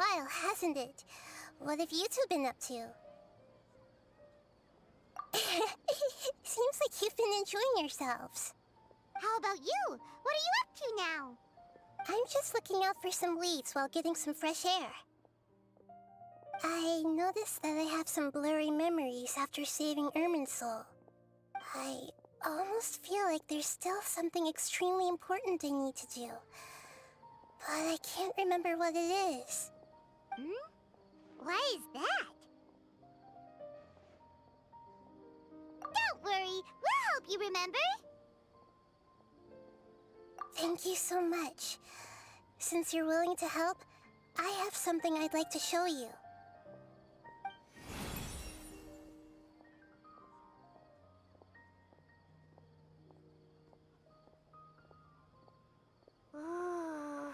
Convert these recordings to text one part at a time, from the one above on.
while, hasn't it? What have you two been up to? Seems like you've been enjoying yourselves. How about you? What are you up to now? I'm just looking out for some leads while getting some fresh air. I noticed that I have some blurry memories after saving Ermin's soul. I almost feel like there's still something extremely important I need to do. But I can't remember what it is. Why is that? Don't worry, we'll help you remember. Thank you so much. Since you're willing to help, I have something I'd like to show you. Ooh,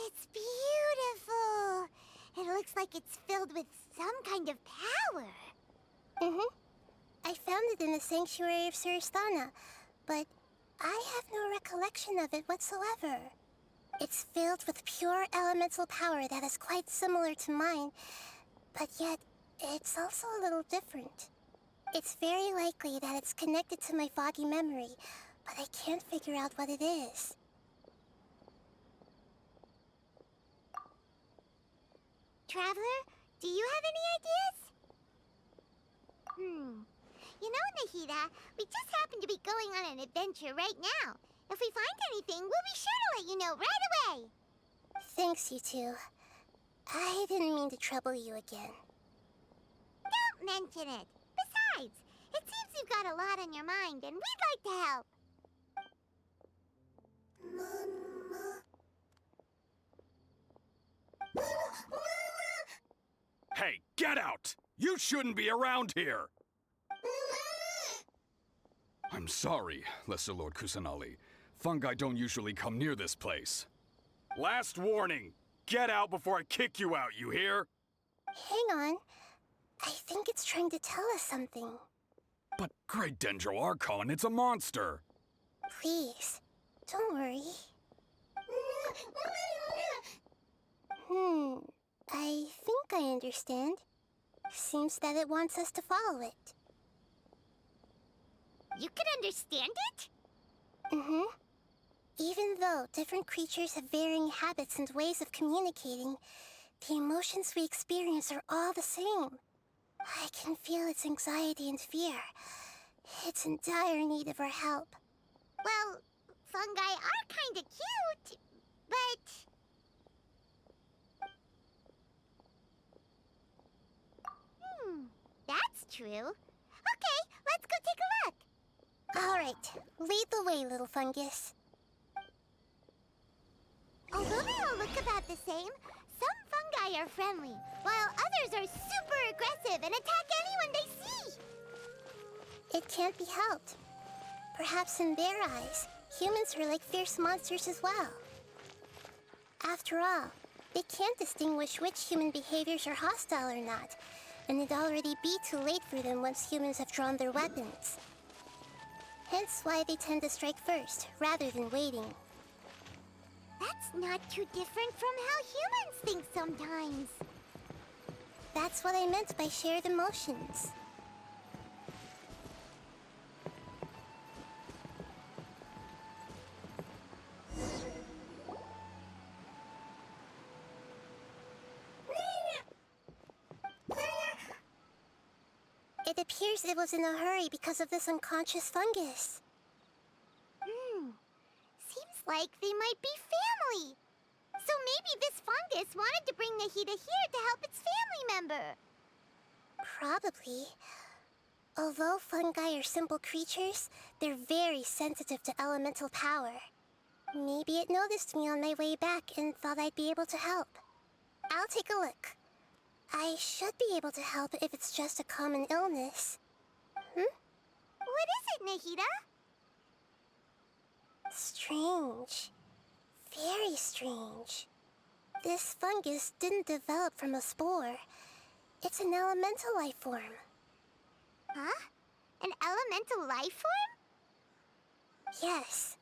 it's beautiful. It looks like it's filled with some kind of power. I found it in the sanctuary of Suristana, but I have no recollection of it whatsoever. It's filled with pure elemental power that is quite similar to mine, but yet it's also a little different. It's very likely that it's connected to my foggy memory, but I can't figure out what it is. Traveler, do you have any ideas? You know, Nihida, we just happen to be going on an adventure right now. If we find anything, we'll be sure to let you know right away. Thanks, you two. I didn't mean to trouble you again. Don't mention it. Besides, it seems you've got a lot on your mind, and we'd like to help. Hey, get out! You shouldn't be around here! I'm sorry, Lesser Lord Kusanali. Fungi don't usually come near this place. Last warning! Get out before I kick you out, you hear? Hang on. I think it's trying to tell us something. But Great Dendro Archon, it's a monster! Please, don't worry. I think I understand. Seems that it wants us to follow it. You can understand it? Even though different creatures have varying habits and ways of communicating, the emotions we experience are all the same. I can feel its anxiety and fear. It's in dire need of our help. Well, fungi are kinda cute, but... that's true. Okay, let's go take a look. All right, lead the way, little fungus. Although they all look about the same, some fungi are friendly, while others are super aggressive and attack anyone they see. It can't be helped. Perhaps in their eyes, humans are like fierce monsters as well. After all, they can't distinguish which human behaviors are hostile or not, and it'd already be too late for them once humans have drawn their weapons. Hence why they tend to strike first, rather than waiting. That's not too different from how humans think sometimes. That's what I meant by shared emotions. It appears it was in a hurry because of this unconscious fungus. Seems like they might be family. So maybe this fungus wanted to bring Nihida here to help its family member. Probably. Although fungi are simple creatures, they're very sensitive to elemental power. Maybe it noticed me on my way back and thought I'd be able to help. I'll take a look. I should be able to help if it's just a common illness. What is it, Nihida? Strange. Very strange. This fungus didn't develop from a spore. It's an elemental life form. Huh? An elemental life form? Yes.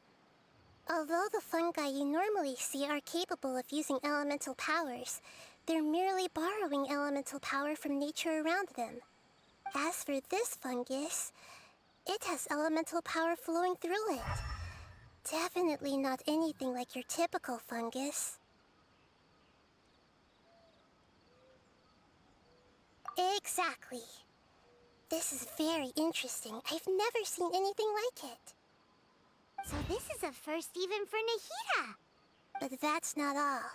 Although the fungi you normally see are capable of using elemental powers, They're merely borrowing elemental power from nature around them. As for this fungus, it has elemental power flowing through it. Definitely not anything like your typical fungus. Exactly. This is very interesting. I've never seen anything like it. So this is a first even for Nihida. But that's not all.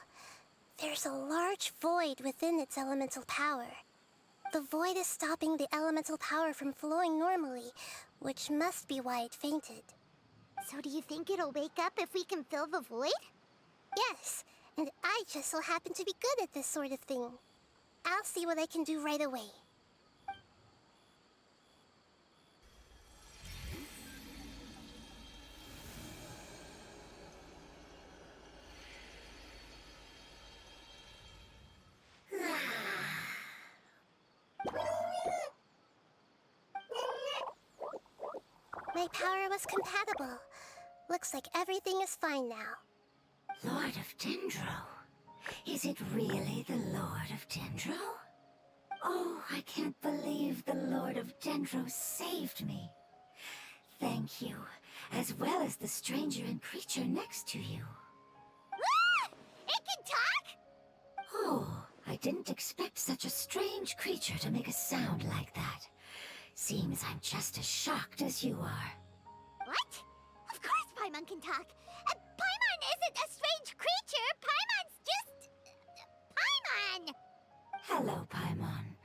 There's a large void within its elemental power. The void is stopping the elemental power from flowing normally, which must be why it fainted. So do you think it'll wake up if we can fill the void? Yes, and I just so happen to be good at this sort of thing. I'll see what I can do right away. My power was compatible. Looks like everything is fine now. Lord of Dendro? Is it really the Lord of Dendro? Oh, I can't believe the Lord of Dendro saved me. Thank you, as well as the stranger and creature next to you. Ah! It can talk? Oh, I didn't expect such a strange creature to make a sound like that. Seems I'm just as shocked as you are. What? Of course Paimon can talk. Paimon isn't a strange creature. Paimon's just... Paimon! Hello, Paimon.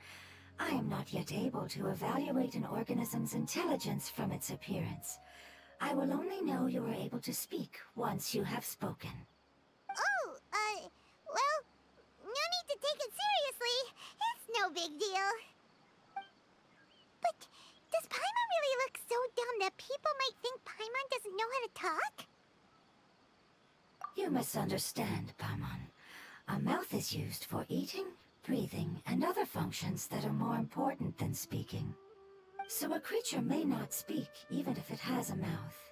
I am not yet able to evaluate an organism's intelligence from its appearance. I will only know you are able to speak once you have spoken. Oh, well, no need to take it seriously. It's no big deal. But does Paimon really look so dumb that people might think Paimon doesn't know how to talk? You misunderstand, Paimon. A mouth is used for eating, breathing, and other functions that are more important than speaking. So a creature may not speak, even if it has a mouth.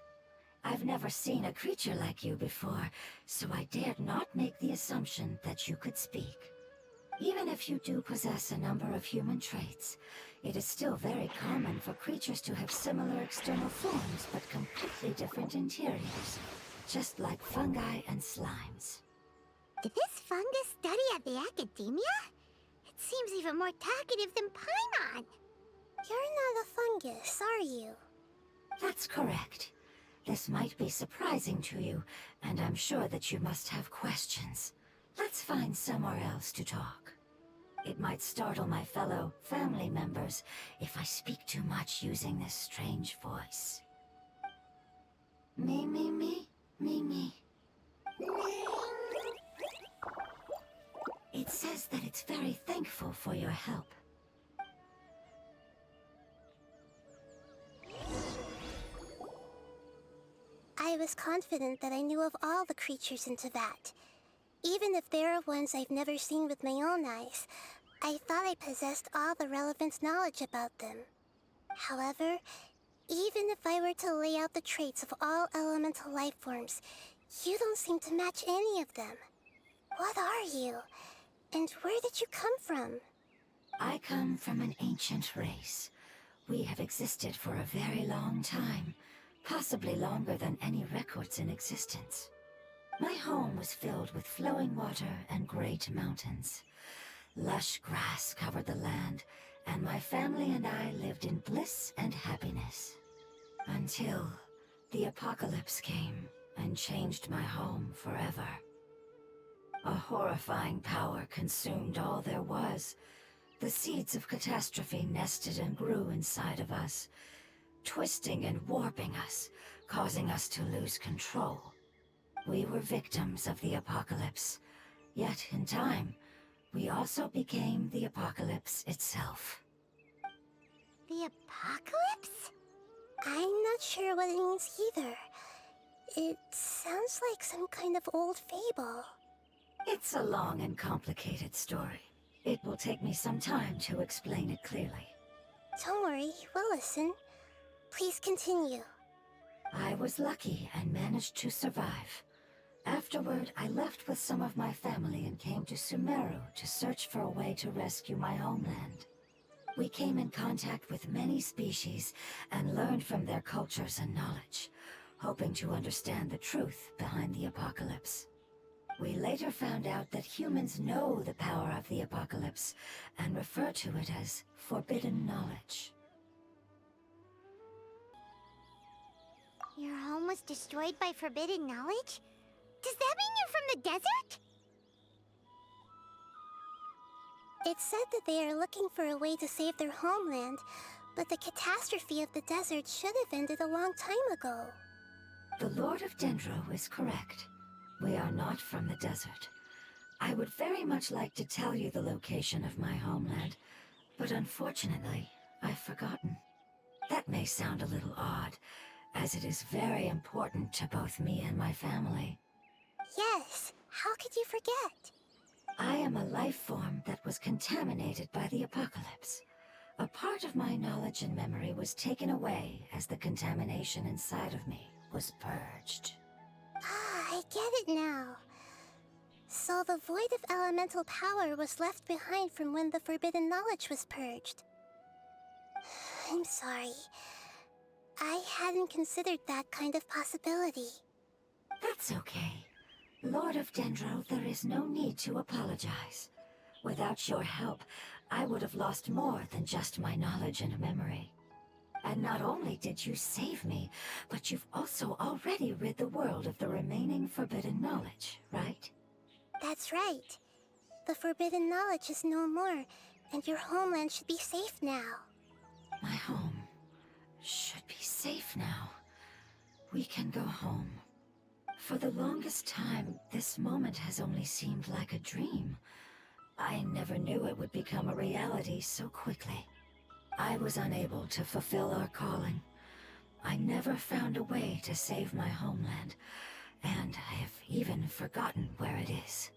I've never seen a creature like you before, so I dared not make the assumption that you could speak. Even if you do possess a number of human traits, it is still very common for creatures to have similar external forms but completely different interiors, just like fungi and slimes. Did this fungus study at the academia? It seems even more talkative than Paimon. You're not a fungus, are you? That's correct. This might be surprising to you, and I'm sure that you must have questions. Let's find somewhere else to talk. It might startle my fellow family members if I speak too much using this strange voice. Me, me, me, me, me. It says that it's very thankful for your help. I was confident that I knew of all the creatures in Teyvat. Even if there are ones I've never seen with my own eyes, I thought I possessed all the relevant knowledge about them. However, even if I were to lay out the traits of all elemental life forms, you don't seem to match any of them. What are you? And where did you come from? I come from an ancient race. We have existed for a very long time, possibly longer than any records in existence. My home was filled with flowing water and great mountains. Lush grass covered the land, and my family and I lived in bliss and happiness. Until the apocalypse came and changed my home forever. A horrifying power consumed all there was. The seeds of catastrophe nested and grew inside of us, twisting and warping us, causing us to lose control. We were victims of the apocalypse, yet in time, we also became the apocalypse itself. The apocalypse? I'm not sure what it means either. It sounds like some kind of old fable. It's a long and complicated story. It will take me some time to explain it clearly. Don't worry, we'll listen. Please continue. I was lucky and managed to survive. Afterward, I left with some of my family and came to Sumeru to search for a way to rescue my homeland. We came in contact with many species and learned from their cultures and knowledge, hoping to understand the truth behind the apocalypse. We later found out that humans know the power of the apocalypse and refer to it as forbidden knowledge. Your home was destroyed by forbidden knowledge? Does that mean you're from the desert? It's said that they are looking for a way to save their homeland, but the catastrophe of the desert should have ended a long time ago. The Lord of Dendro is correct. We are not from the desert. I would very much like to tell you the location of my homeland, but unfortunately, I've forgotten. That may sound a little odd, as it is very important to both me and my family. Yes, how could you forget? I am a life form that was contaminated by the apocalypse. A part of my knowledge and memory was taken away as the contamination inside of me was purged. Ah, I get it now. So the void of elemental power was left behind from when the forbidden knowledge was purged. I'm sorry. I hadn't considered that kind of possibility. That's okay. Lord of Dendro, there is no need to apologize. Without your help, I would have lost more than just my knowledge and memory. And not only did you save me, but you've also already rid the world of the remaining forbidden knowledge, right? That's right. The forbidden knowledge is no more, and your homeland should be safe now. My home should be safe now. We can go home. For the longest time, this moment has only seemed like a dream. I never knew it would become a reality so quickly. I was unable to fulfill our calling. I never found a way to save my homeland, and I have even forgotten where it is.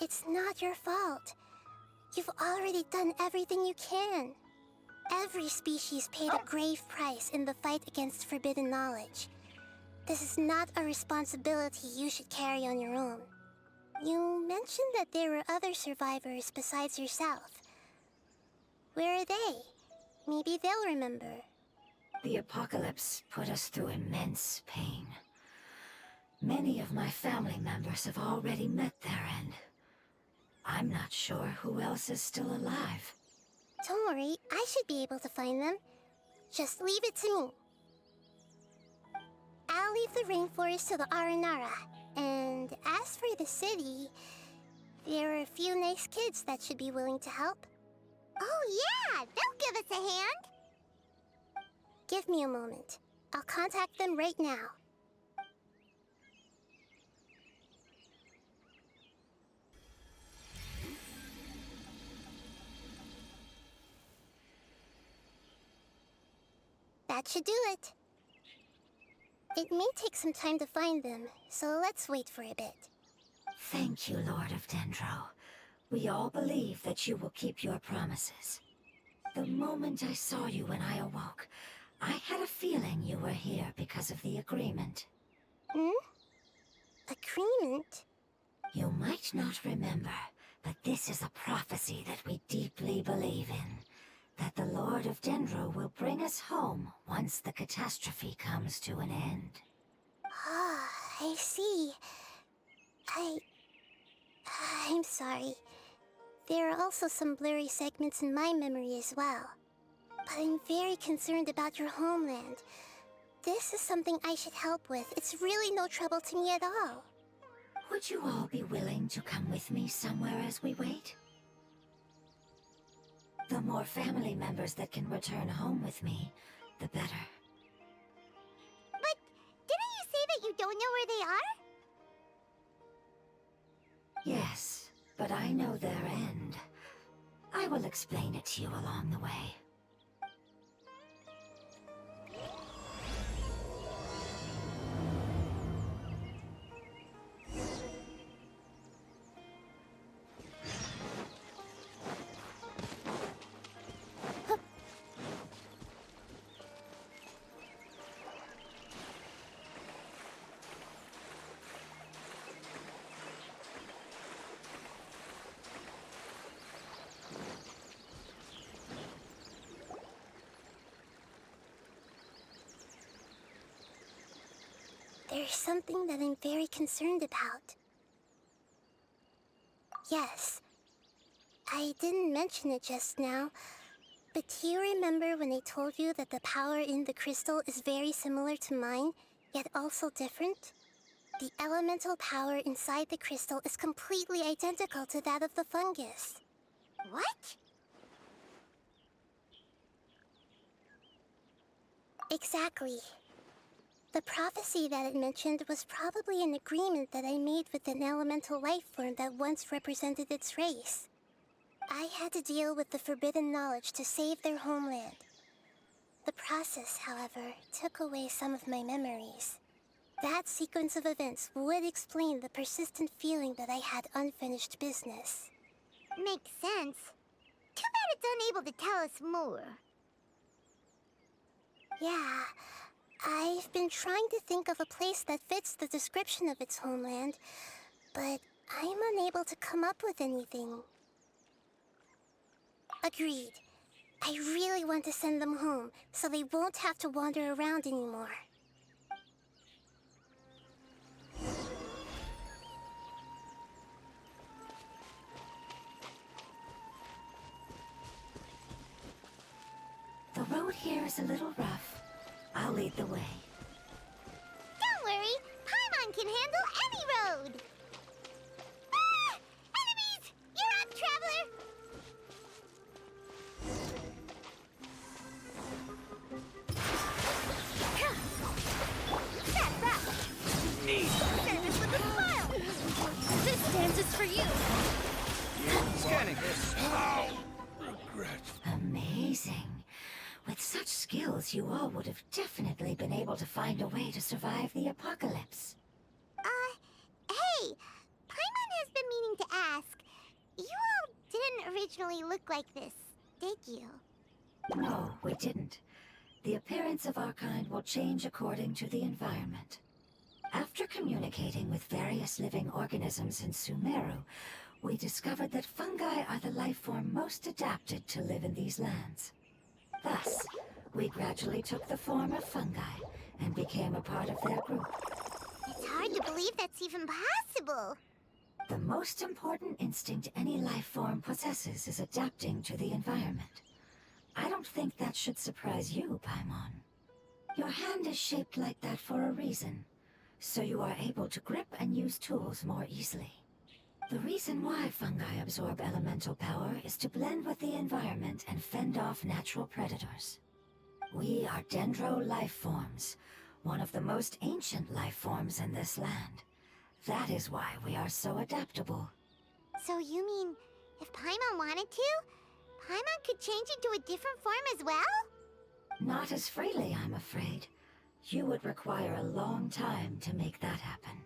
It's not your fault. You've already done everything you can. Every species paid a grave price in the fight against forbidden knowledge. This is not a responsibility you should carry on your own. You mentioned that there were other survivors besides yourself. Where are they? Maybe they'll remember. The apocalypse put us through immense pain. Many of my family members have already met their end. I'm not sure who else is still alive. Don't worry, I should be able to find them. Just leave it to me. I'll leave the rainforest to the Aranara. And as for the city, there are a few nice kids that should be willing to help. Oh yeah, they'll give us a hand. Give me a moment. I'll contact them right now. That should do it. It may take some time to find them, so let's wait for a bit. Thank you, Lord of Dendro. We all believe that you will keep your promises. The moment I saw you when I awoke, I had a feeling you were here because of the agreement. Agreement? You might not remember, but this is a prophecy that we deeply believe in. That the Lord of Dendro will bring us home once the catastrophe comes to an end. Ah, I see. I'm sorry. There are also some blurry segments in my memory as well. But I'm very concerned about your homeland. This is something I should help with. It's really no trouble to me at all. Would you all be willing to come with me somewhere as we wait? The more family members that can return home with me, the better. But didn't you say that you don't know where they are? Yes, but I know their end. I will explain it to you along the way. there's something that I'm very concerned about. Yes, I didn't mention it just now, but do you remember when I told you that the power in the crystal is very similar to mine, yet also different? The elemental power inside the crystal is completely identical to that of the fungus. What? Exactly. The prophecy that it mentioned was probably an agreement that I made with an elemental life form that once represented its race. I had to deal with the forbidden knowledge to save their homeland. The process, however, took away some of my memories. That sequence of events would explain the persistent feeling that I had unfinished business. Makes sense. Too bad it's unable to tell us more. Yeah, I've been trying to think of a place that fits the description of its homeland, but I'm unable to come up with anything. Agreed. I really want to send them home, so they won't have to wander around anymore. The road here is a little rough. I'll lead the way. Don't worry, Paimon can handle any road! Ah! Enemies! You're up, traveler! That's that! Neat. Service with a smile! This dance is for you! Scanning this. Ow! Regret. Amazing. With such skills, you all would have definitely been able to find a way to survive the apocalypse. Hey! Paimon has been meaning to ask. You all didn't originally look like this, did you? No, we didn't. The appearance of our kind will change according to the environment. After communicating with various living organisms in Sumeru, we discovered that fungi are the life form most adapted to live in these lands. Thus, we gradually took the form of fungi and became a part of their group. It's hard to believe that's even possible. The most important instinct any life form possesses is adapting to the environment. I don't think that should surprise you, Paimon. Your hand is shaped like that for a reason, so you are able to grip and use tools more easily. The reason why fungi absorb elemental power is to blend with the environment and fend off natural predators. We are dendro life forms, one of the most ancient life forms in this land. That is why we are so adaptable. So you mean, if Paimon wanted to, Paimon could change into a different form as well? Not as freely, I'm afraid. You would require a long time to make that happen.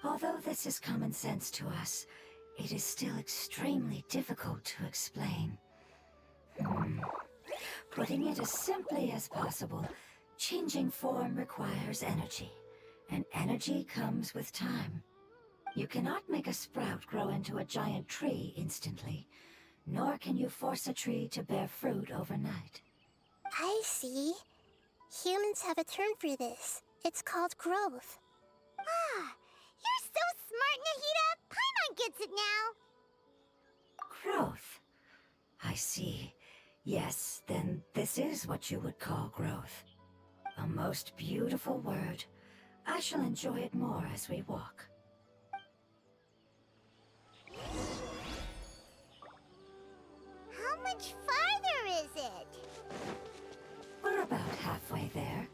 Although this is common sense to us, it is still extremely difficult to explain. Putting it as simply as possible, changing form requires energy, and energy comes with time. You cannot make a sprout grow into a giant tree instantly, nor can you force a tree to bear fruit overnight. I see. Humans have a term for this. It's called growth. Ah, you're so smart, Nihida! Paimon gets it now! Growth. I see. Yes, then this is what you would call growth. A most beautiful word. I shall enjoy it more as we walk. How much farther is it? We're about halfway there.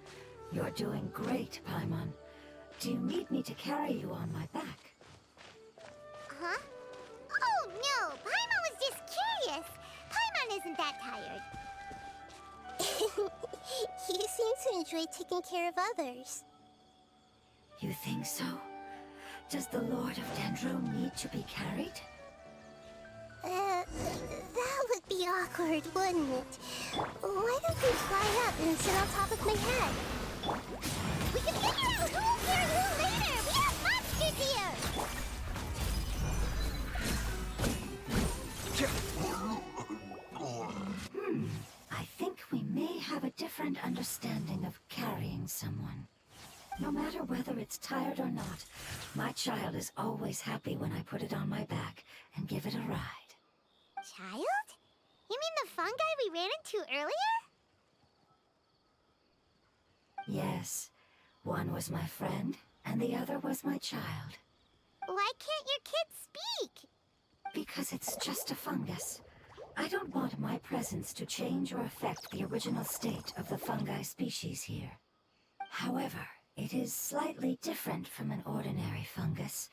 You're doing great, Paimon. Do you need me to carry you on my back? Huh? Oh, no! Paimon was just curious! Paimon isn't that tired. He seems to enjoy taking care of others. You think so? Does the Lord of Dendro need to be carried? That would be awkward, wouldn't it? Why don't we fly up and sit on top of my head? We can figure out who will carry who later! We have monsters here! I think we may have a different understanding of carrying someone. No matter whether it's tired or not, my child is always happy when I put it on my back and give it a ride. Child? You mean the fungi we ran into earlier? Yes, one was my friend, and the other was my child. Why can't your kid speak? Because it's just a fungus. I don't want my presence to change or affect the original state of the fungi species here. However, it is slightly different from an ordinary fungus.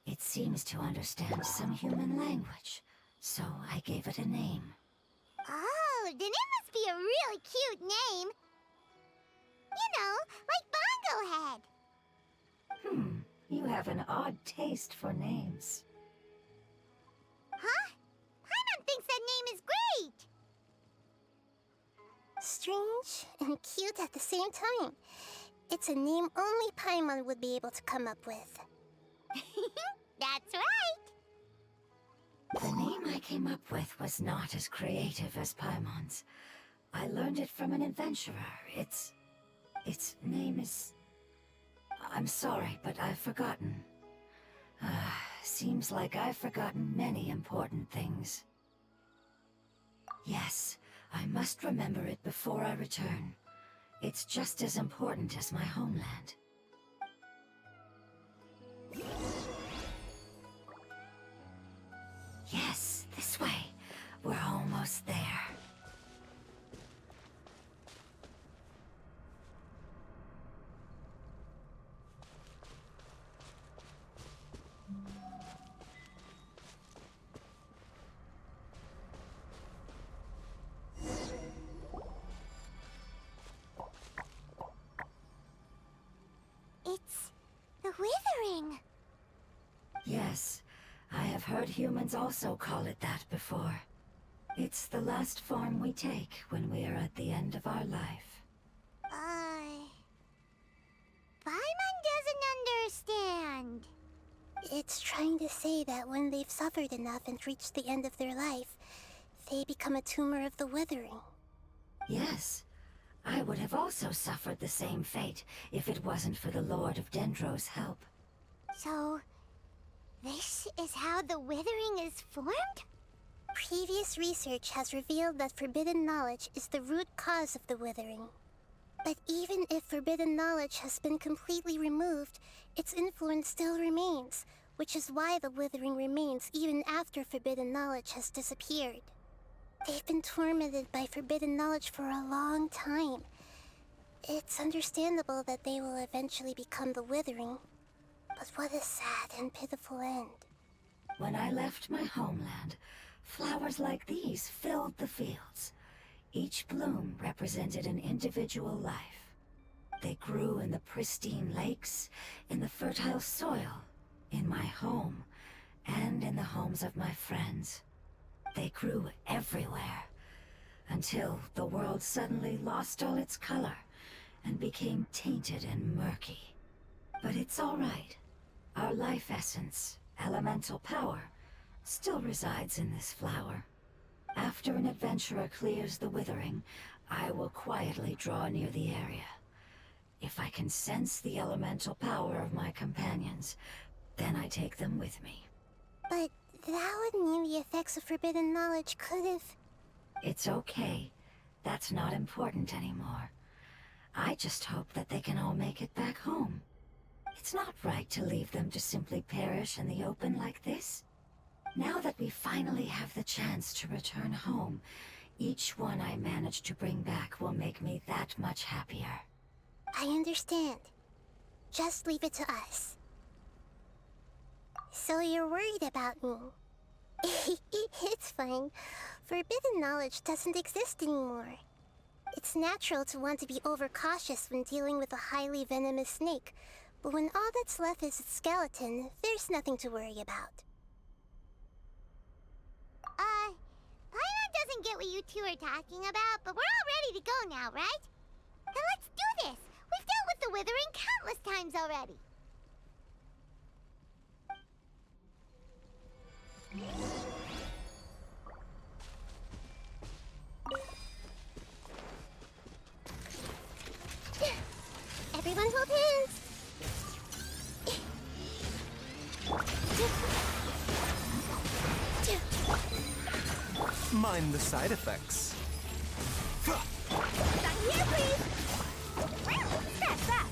It seems to understand some human language, so I gave it a name. Oh, then it must be a really cute name. You know, like Bongo Head. You have an odd taste for names. Huh? Paimon thinks that name is great. Strange and cute at the same time. It's a name only Paimon would be able to come up with. That's right. The name I came up with was not as creative as Paimon's. I learned it from an adventurer. Its name is... I'm sorry, but I've forgotten. Seems like I've forgotten many important things. Yes, I must remember it before I return. It's just as important as my homeland. Yes, this way. We're almost there. It's the withering. Yes, I have heard humans also call it that before. It's the last form we take when we are at the end of our life. Paimon doesn't understand. It's trying to say that when they've suffered enough and reached the end of their life, they become a tumor of the withering. Yes, I would have also suffered the same fate if it wasn't for the Lord of Dendro's help. So, this is how the withering is formed? Previous research has revealed that forbidden knowledge is the root cause of the withering. But even if forbidden knowledge has been completely removed, its influence still remains, which is why the withering remains even after forbidden knowledge has disappeared. They've been tormented by forbidden knowledge for a long time. It's understandable that they will eventually become the withering. But what a sad and pitiful end. When I left my homeland, flowers like these filled the fields. Each bloom represented an individual life. They grew in the pristine lakes, in the fertile soil, in my home, and in the homes of my friends. They grew everywhere, until the world suddenly lost all its color and became tainted and murky. But it's all right. Our life essence, elemental power, still resides in this flower. After an adventurer clears the withering, I will quietly draw near the area. If I can sense the elemental power of my companions, then I take them with me. But that would mean the effects of forbidden knowledge could have... It's okay. That's not important anymore. I just hope that they can all make it back home. It's not right to leave them to simply perish in the open like this. Now that we finally have the chance to return home, each one I manage to bring back will make me that much happier. I understand. Just leave it to us. So you're worried about me? It's fine. Forbidden knowledge doesn't exist anymore. It's natural to want to be overcautious when dealing with a highly venomous snake, but when all that's left is its skeleton, there's nothing to worry about. Paimon doesn't get what you two are talking about, but we're all ready to go now, right? Then let's do this! We've dealt with the withering countless times already! Everyone hold hands! mind the side effects. Back here, please! Scratch that!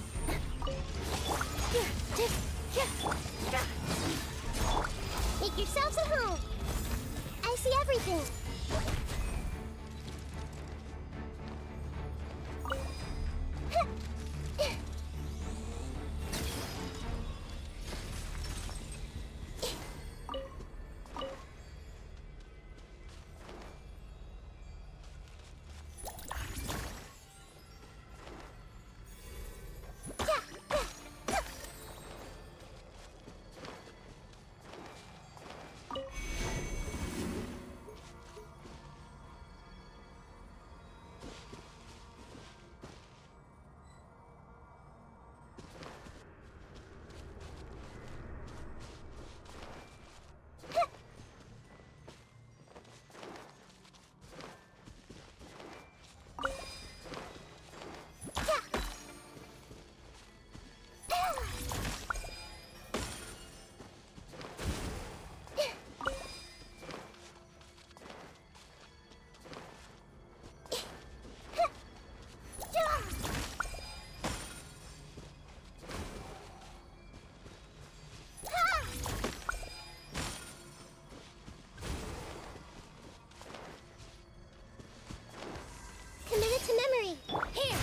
Make yourselves at home. I see everything. Committed to memory. Here.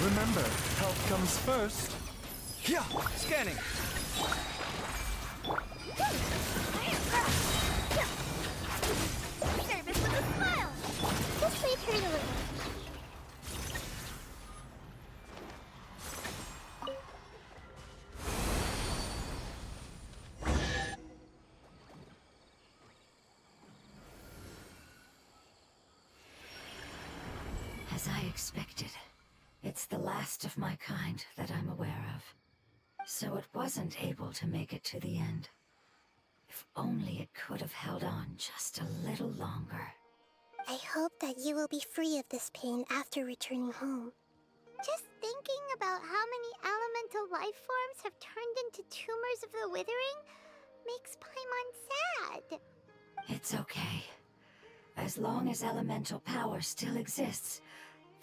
Remember, health comes first. Yeah, scanning. Service with a smile! This may hurt a little. As I expected, it's the last of my kind that I'm aware of. So it wasn't able to make it to the end. If only it could have held on just a little longer. I hope that you will be free of this pain after returning home. Just thinking about how many elemental life forms have turned into tumors of the withering makes Paimon sad. It's okay. As long as elemental power still exists,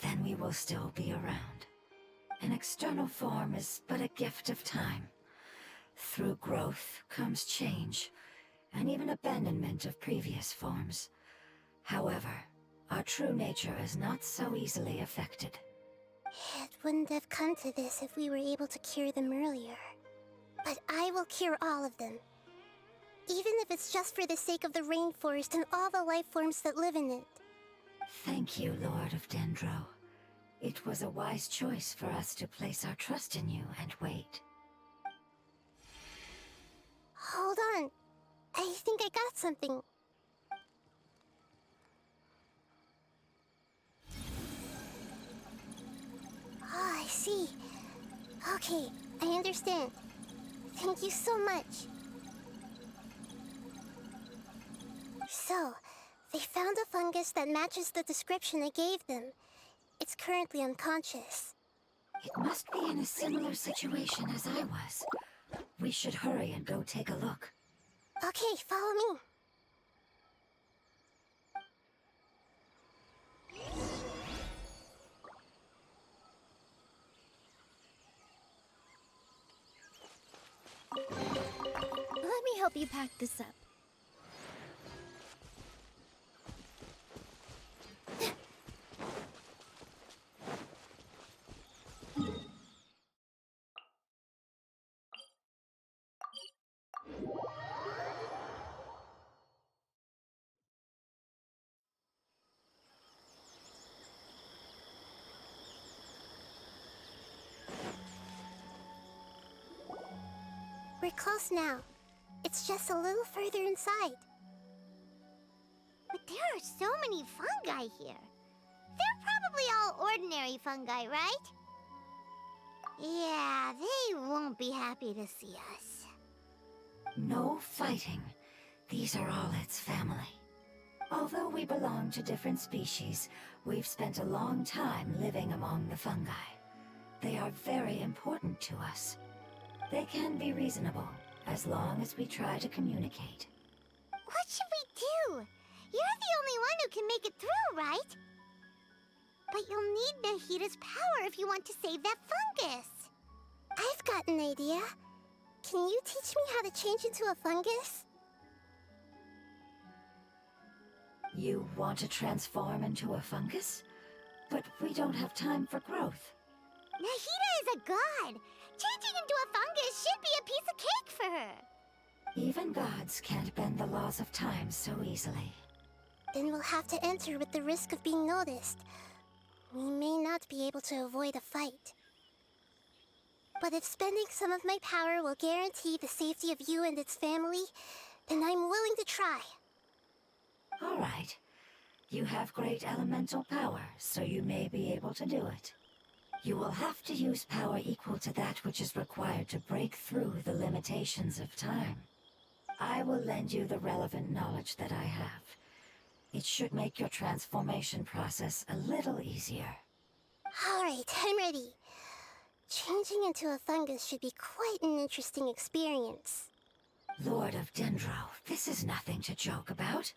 then we will still be around. An external form is but a gift of time. Through growth comes change, and even abandonment of previous forms. However, our true nature is not so easily affected. It wouldn't have come to this if we were able to cure them earlier. But I will cure all of them. Even if it's just for the sake of the rainforest and all the life forms that live in it. Thank you, Lord of Dendro. It was a wise choice for us to place our trust in you and wait. Hold on. I think I got something. Oh, I see. Okay, I understand. Thank you so much. So, they found a fungus that matches the description I gave them. It's currently unconscious. It must be in a similar situation as I was. We should hurry and go take a look. Okay, follow me. Let me help you pack this up. We're close now. It's just a little further inside. But there are so many fungi here. They're probably all ordinary fungi, right? Yeah, they won't be happy to see us. No fighting. These are all its family. Although we belong to different species, we've spent a long time living among the fungi. They are very important to us. They can be reasonable, as long as we try to communicate. What should we do? You're the only one who can make it through, right? But you'll need Nihida's power if you want to save that fungus. I've got an idea. Can you teach me how to change into a fungus? You want to transform into a fungus? But we don't have time for growth. Nihida is a god. Changing into a fungus should be a piece of cake for her. Even gods can't bend the laws of time so easily. Then we'll have to enter with the risk of being noticed. We may not be able to avoid a fight. But if spending some of my power will guarantee the safety of you and its family, then I'm willing to try. All right. You have great elemental power, so you may be able to do it. You will have to use power equal to that which is required to break through the limitations of time. I will lend you the relevant knowledge that I have. It should make your transformation process a little easier. All right, I'm ready. Changing into a fungus should be quite an interesting experience. Lord of Dendro, this is nothing to joke about.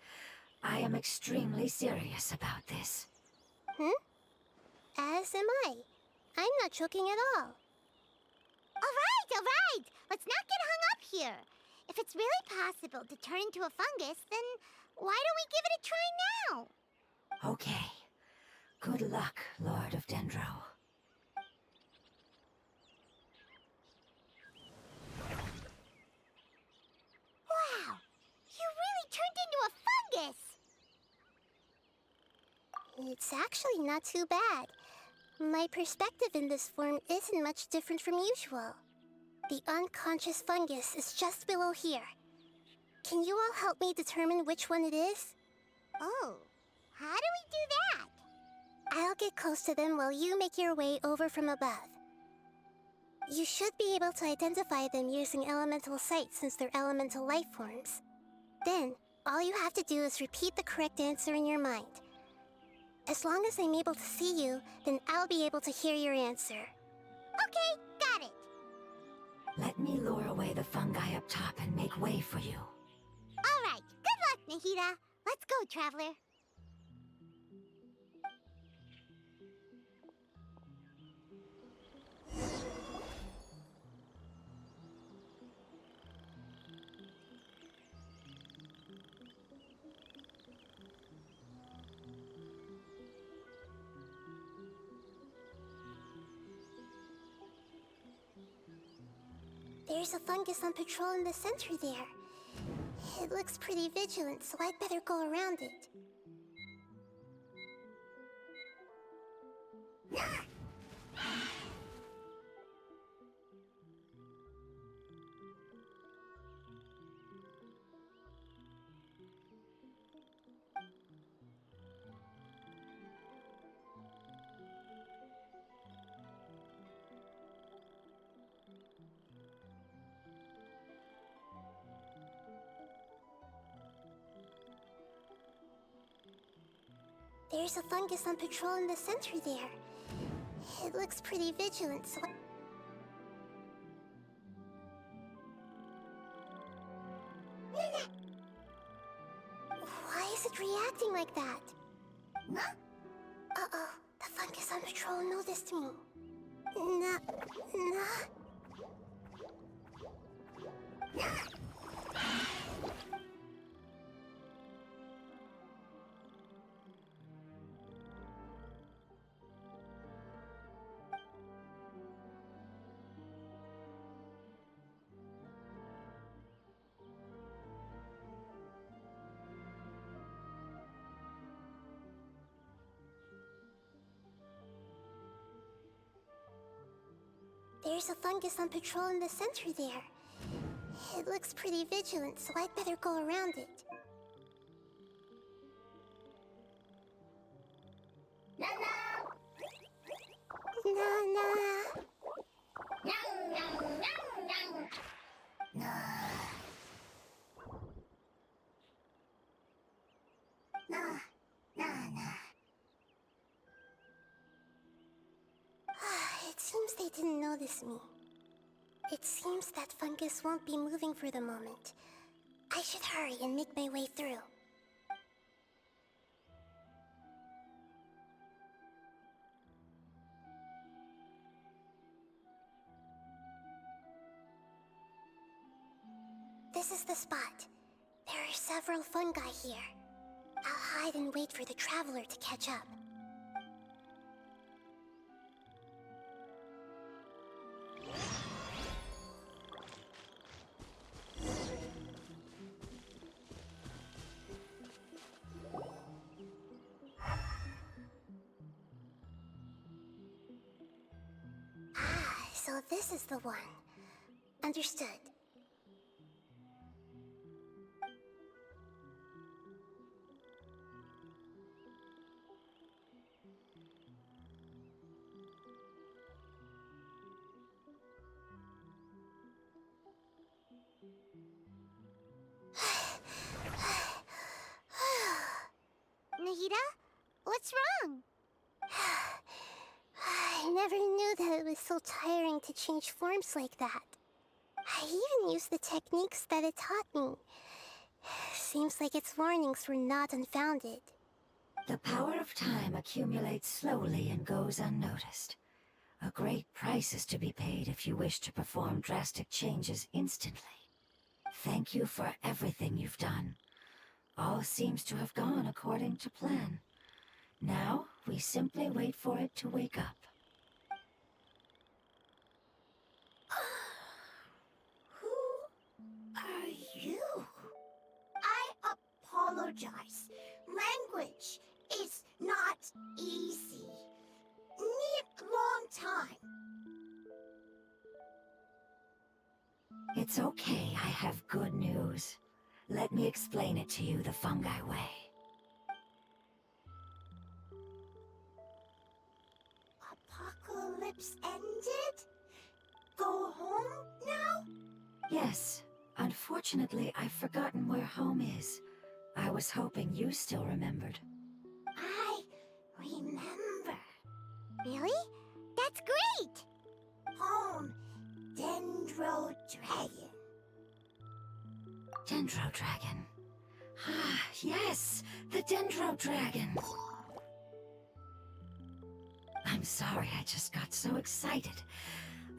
I am extremely serious about this. As am I. I'm not joking at all. All right. Let's not get hung up here. If it's really possible to turn into a fungus, then why don't we give it a try now? Okay. Good luck, Lord of Dendro. Wow! You really turned into a fungus! It's actually not too bad. My perspective in this form isn't much different from usual. The unconscious fungus is just below here. Can you all help me determine which one it is? Oh, how do we do that? I'll get close to them while you make your way over from above. You should be able to identify them using elemental sight since they're elemental life forms. Then, all you have to do is repeat the correct answer in your mind. As long as I'm able to see you, then I'll be able to hear your answer. Okay, got it. Let me lure away the fungi up top and make way for you. All right, good luck, Nihida. Let's go, Traveler. There's a fungus on patrol in the center there. It looks pretty vigilant, so I'd better go around it. There's a fungus on patrol in the center there. It looks pretty vigilant, so Why is it reacting like that? Uh-oh, the fungus on patrol noticed me. Nah. There's a fungus on patrol in the center there. It looks pretty vigilant, so I'd better go around it. It seems they didn't notice me. It seems that fungus won't be moving for the moment. I should hurry and make my way through. This is the spot. There are several fungi here. I'll hide and wait for the traveler to catch up. So this is the one. Understood. Nihida? What's wrong? I never knew that it was so tiring to change forms like that. I even used the techniques that it taught me. Seems like its warnings were not unfounded. The power of time accumulates slowly and goes unnoticed. A great price is to be paid if you wish to perform drastic changes instantly. Thank you for everything you've done. All seems to have gone according to plan. Now, we simply wait for it to wake up. Who are you? I apologize. Language is not easy. Need long time. It's okay, I have good news. Let me explain it to you the fungi way. Apocalypse ended? Go home now? Yes. Unfortunately, I've forgotten where home is. I was hoping you still remembered. I remember. Really? That's great! Home, Dendro Dragon. Dendro Dragon. Ah, yes! The Dendro Dragon! I'm sorry, I just got so excited.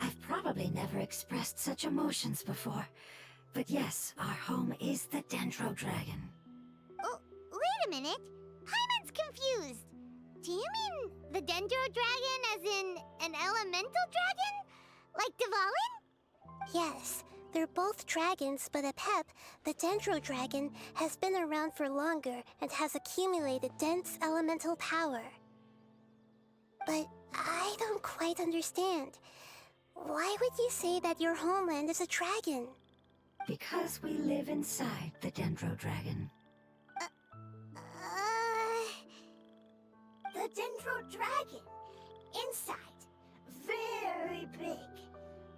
I've probably never expressed such emotions before. But yes, our home is the Dendro Dragon. Oh, wait a minute. Heimat's confused. Do you mean the Dendro Dragon as in an elemental dragon? Like Dvalin? Yes, they're both dragons, but Apep, the Dendro Dragon, has been around for longer and has accumulated dense elemental power. But I don't quite understand. Why would you say that your homeland is a dragon? Because we live inside the Dendro Dragon. The Dendro Dragon. Inside. Very big.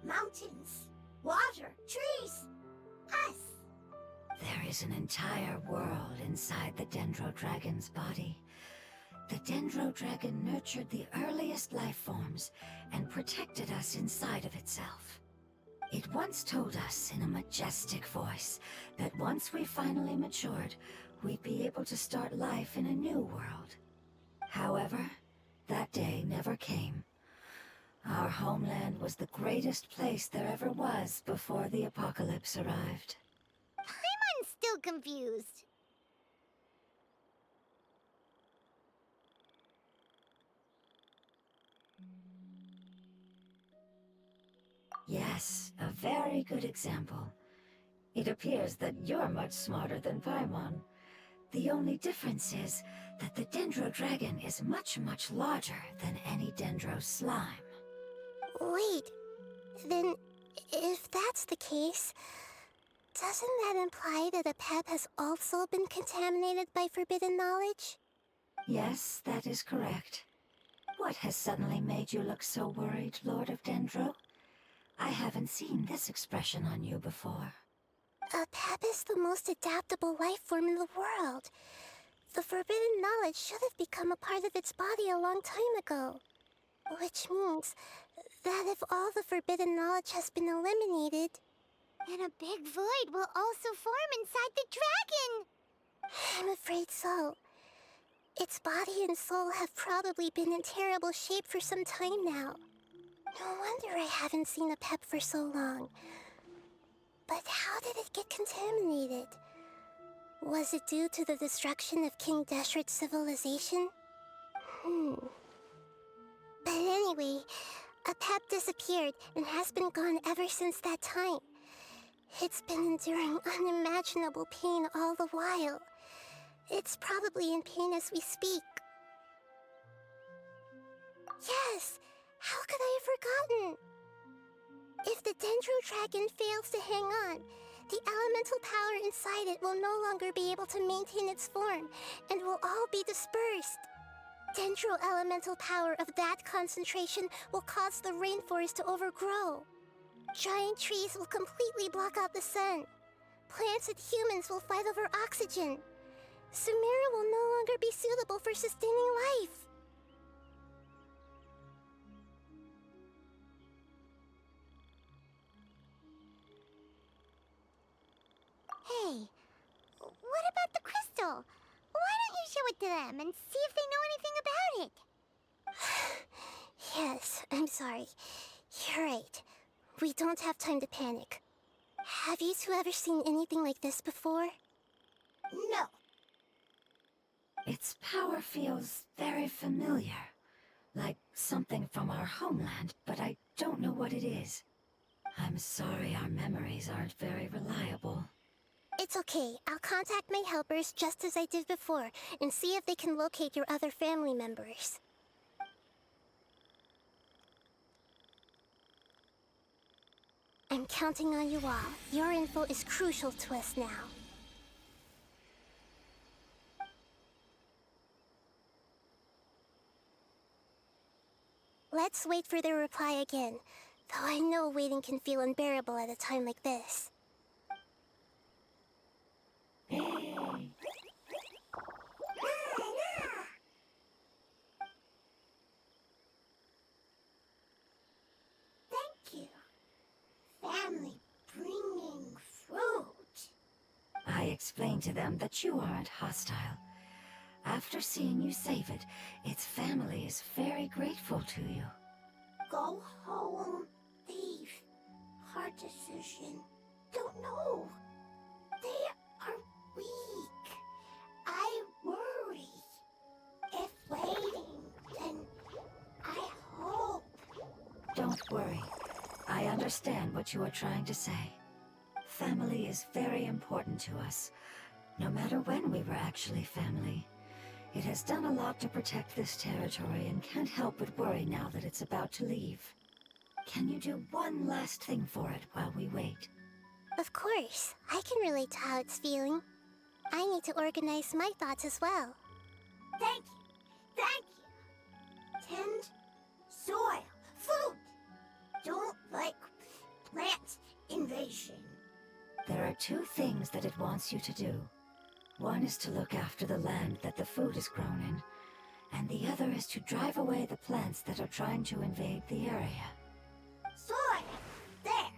Mountains, water, trees. Us. There is an entire world inside the Dendro Dragon's body. The Dendro Dragon nurtured the earliest life forms and protected us inside of itself. It once told us in a majestic voice that once we finally matured, we'd be able to start life in a new world. However, that day never came. Our homeland was the greatest place there ever was before the apocalypse arrived. Paimon's still confused. Yes, a very good example. It appears that you're much smarter than Paimon. The only difference is that the Dendro Dragon is much, much larger than any Dendro slime. Wait, then if that's the case, doesn't that imply that Apep has also been contaminated by forbidden knowledge? Yes, that is correct. What has suddenly made you look so worried, Lord of Dendro? I haven't seen this expression on you before. Apep is the most adaptable life form in the world. The forbidden knowledge should have become a part of its body a long time ago. Which means that if all the forbidden knowledge has been eliminated, then a big void will also form inside the dragon! I'm afraid so. Its body and soul have probably been in terrible shape for some time now. No wonder I haven't seen Apep for so long. But how did it get contaminated? Was it due to the destruction of King Deshret's civilization? But anyway, Apep disappeared and has been gone ever since that time. It's been enduring unimaginable pain all the while. It's probably in pain as we speak. Yes! How could I have forgotten? If the Dendro Dragon fails to hang on, the elemental power inside it will no longer be able to maintain its form and will all be dispersed. Dendro elemental power of that concentration will cause the rainforest to overgrow. Giant trees will completely block out the sun. Plants and humans will fight over oxygen. Sumeru will no longer be suitable for sustaining life. Hey, what about the crystal? Why don't you show it to them and see if they know anything about it? Yes, I'm sorry. You're right. We don't have time to panic. Have you two ever seen anything like this before? No. Its power feels very familiar. Like something from our homeland, but I don't know what it is. I'm sorry our memories aren't very reliable. It's okay. I'll contact my helpers just as I did before and see if they can locate your other family members. I'm counting on you all. Your info is crucial to us now. Let's wait for their reply again, though I know waiting can feel unbearable at a time like this. Thank you. Family bringing fruit. I explained to them that you aren't hostile. After seeing you save it, its family is very grateful to you. Go home, thief. Hard decision. Don't know. They are weak. I worry. If waiting, then I hope. Don't worry. I understand what you are trying to say. Family is very important to us, no matter when we were actually family. It has done a lot to protect this territory and can't help but worry now that it's about to leave. Can you do one last thing for it while we wait? Of course. I can relate to how it's feeling. I need to organize my thoughts as well. Thank you. Thank you. Tend soil. Food. Don't like plant invasion. There are two things that it wants you to do. One is to look after the land that the food is grown in, and the other is to drive away the plants that are trying to invade the area. Soil. There.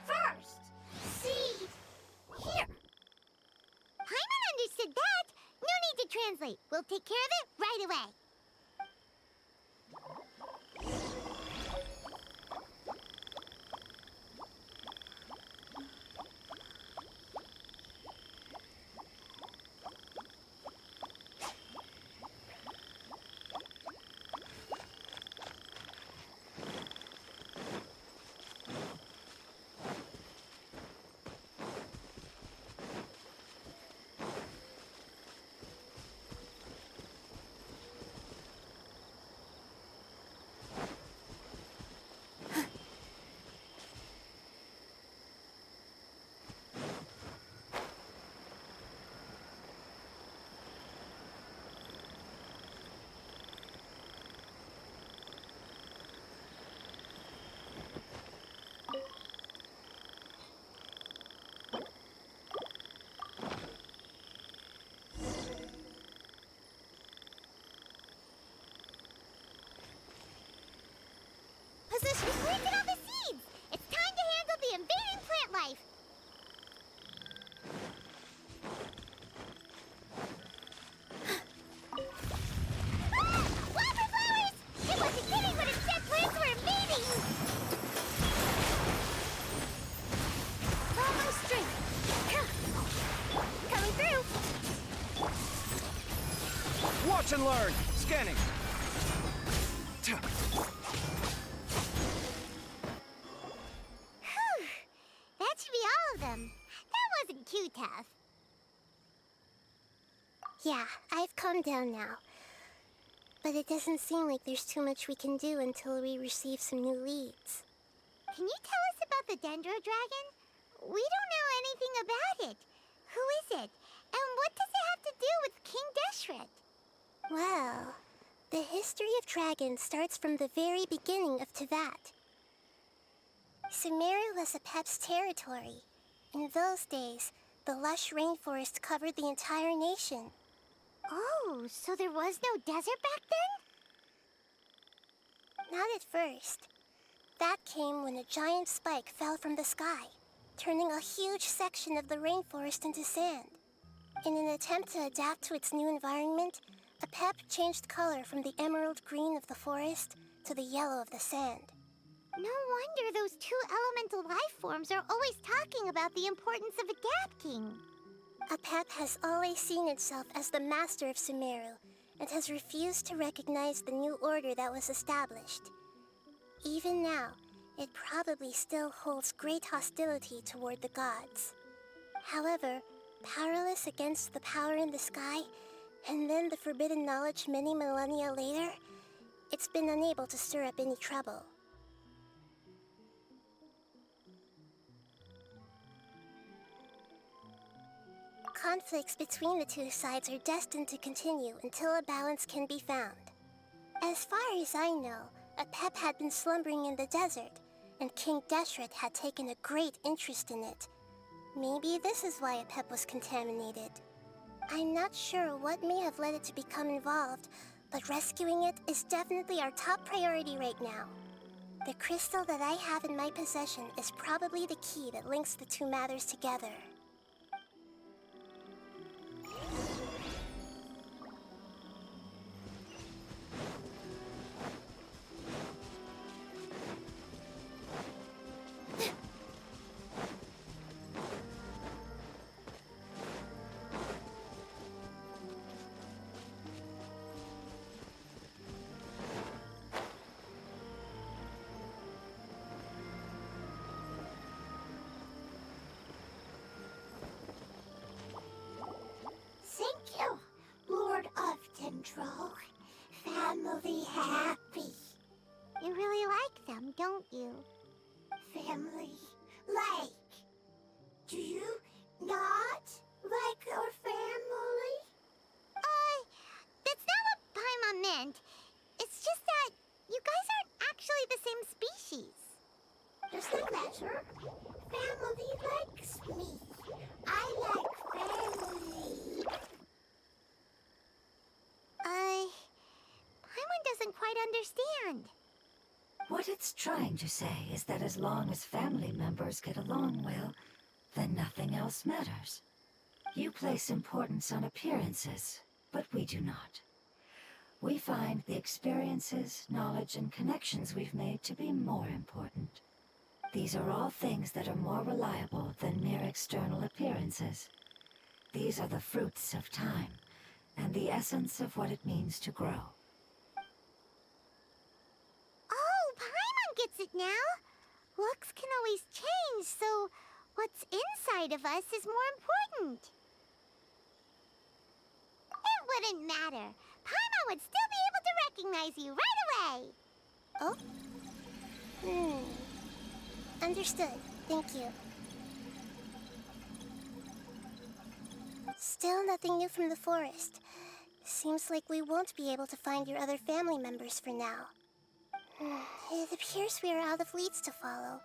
First. Seed. Here. Heimat understood that. No need to translate. We'll take care of it right away. Watch and learn! Scanning! Whew. That should be all of them. That wasn't too tough. Yeah, I've calmed down now. But it doesn't seem like there's too much we can do until we receive some new leads. Can you tell us about the Dendro Dragon? We don't know anything about it. Who is it? And what does it have to do with King Deshret? Well, the history of dragons starts from the very beginning of Teyvat. Sumeru was Apep's territory. In those days, the lush rainforest covered the entire nation. Oh, so there was no desert back then? Not at first. That came when a giant spike fell from the sky, turning a huge section of the rainforest into sand. In an attempt to adapt to its new environment, Apep changed color from the emerald green of the forest to the yellow of the sand. No wonder those two elemental life forms are always talking about the importance of adapting. Apep has always seen itself as the master of Sumeru and has refused to recognize the new order that was established. Even now, it probably still holds great hostility toward the gods. However, powerless against the power in the sky, and then the forbidden knowledge many millennia later, it's been unable to stir up any trouble. Conflicts between the two sides are destined to continue until a balance can be found. As far as I know, Apep had been slumbering in the desert, and King Deshret had taken a great interest in it. Maybe this is why Apep was contaminated. I'm not sure what may have led it to become involved, but rescuing it is definitely our top priority right now. The crystal that I have in my possession is probably the key that links the two matters together. Thank you, Lord of Dendro. Family happy. You really like them, don't you? Family like. Do you not like your family? That's not what Paimon meant. It's just that you guys aren't actually the same species. Doesn't matter. Family likes me. I like family. Paimon doesn't quite understand. What it's trying to say is that as long as family members get along well, then nothing else matters. You place importance on appearances, but we do not. We find the experiences, knowledge, and connections we've made to be more important. These are all things that are more reliable than mere external appearances. These are the fruits of time, and the essence of what it means to grow. Oh, Paimon gets it now. Looks can always change, so what's inside of us is more important. It wouldn't matter. Paimon would still be able to recognize you right away. Oh? Understood. Thank you. Still nothing new from the forest. Seems like we won't be able to find your other family members for now. It appears we are out of leads to follow.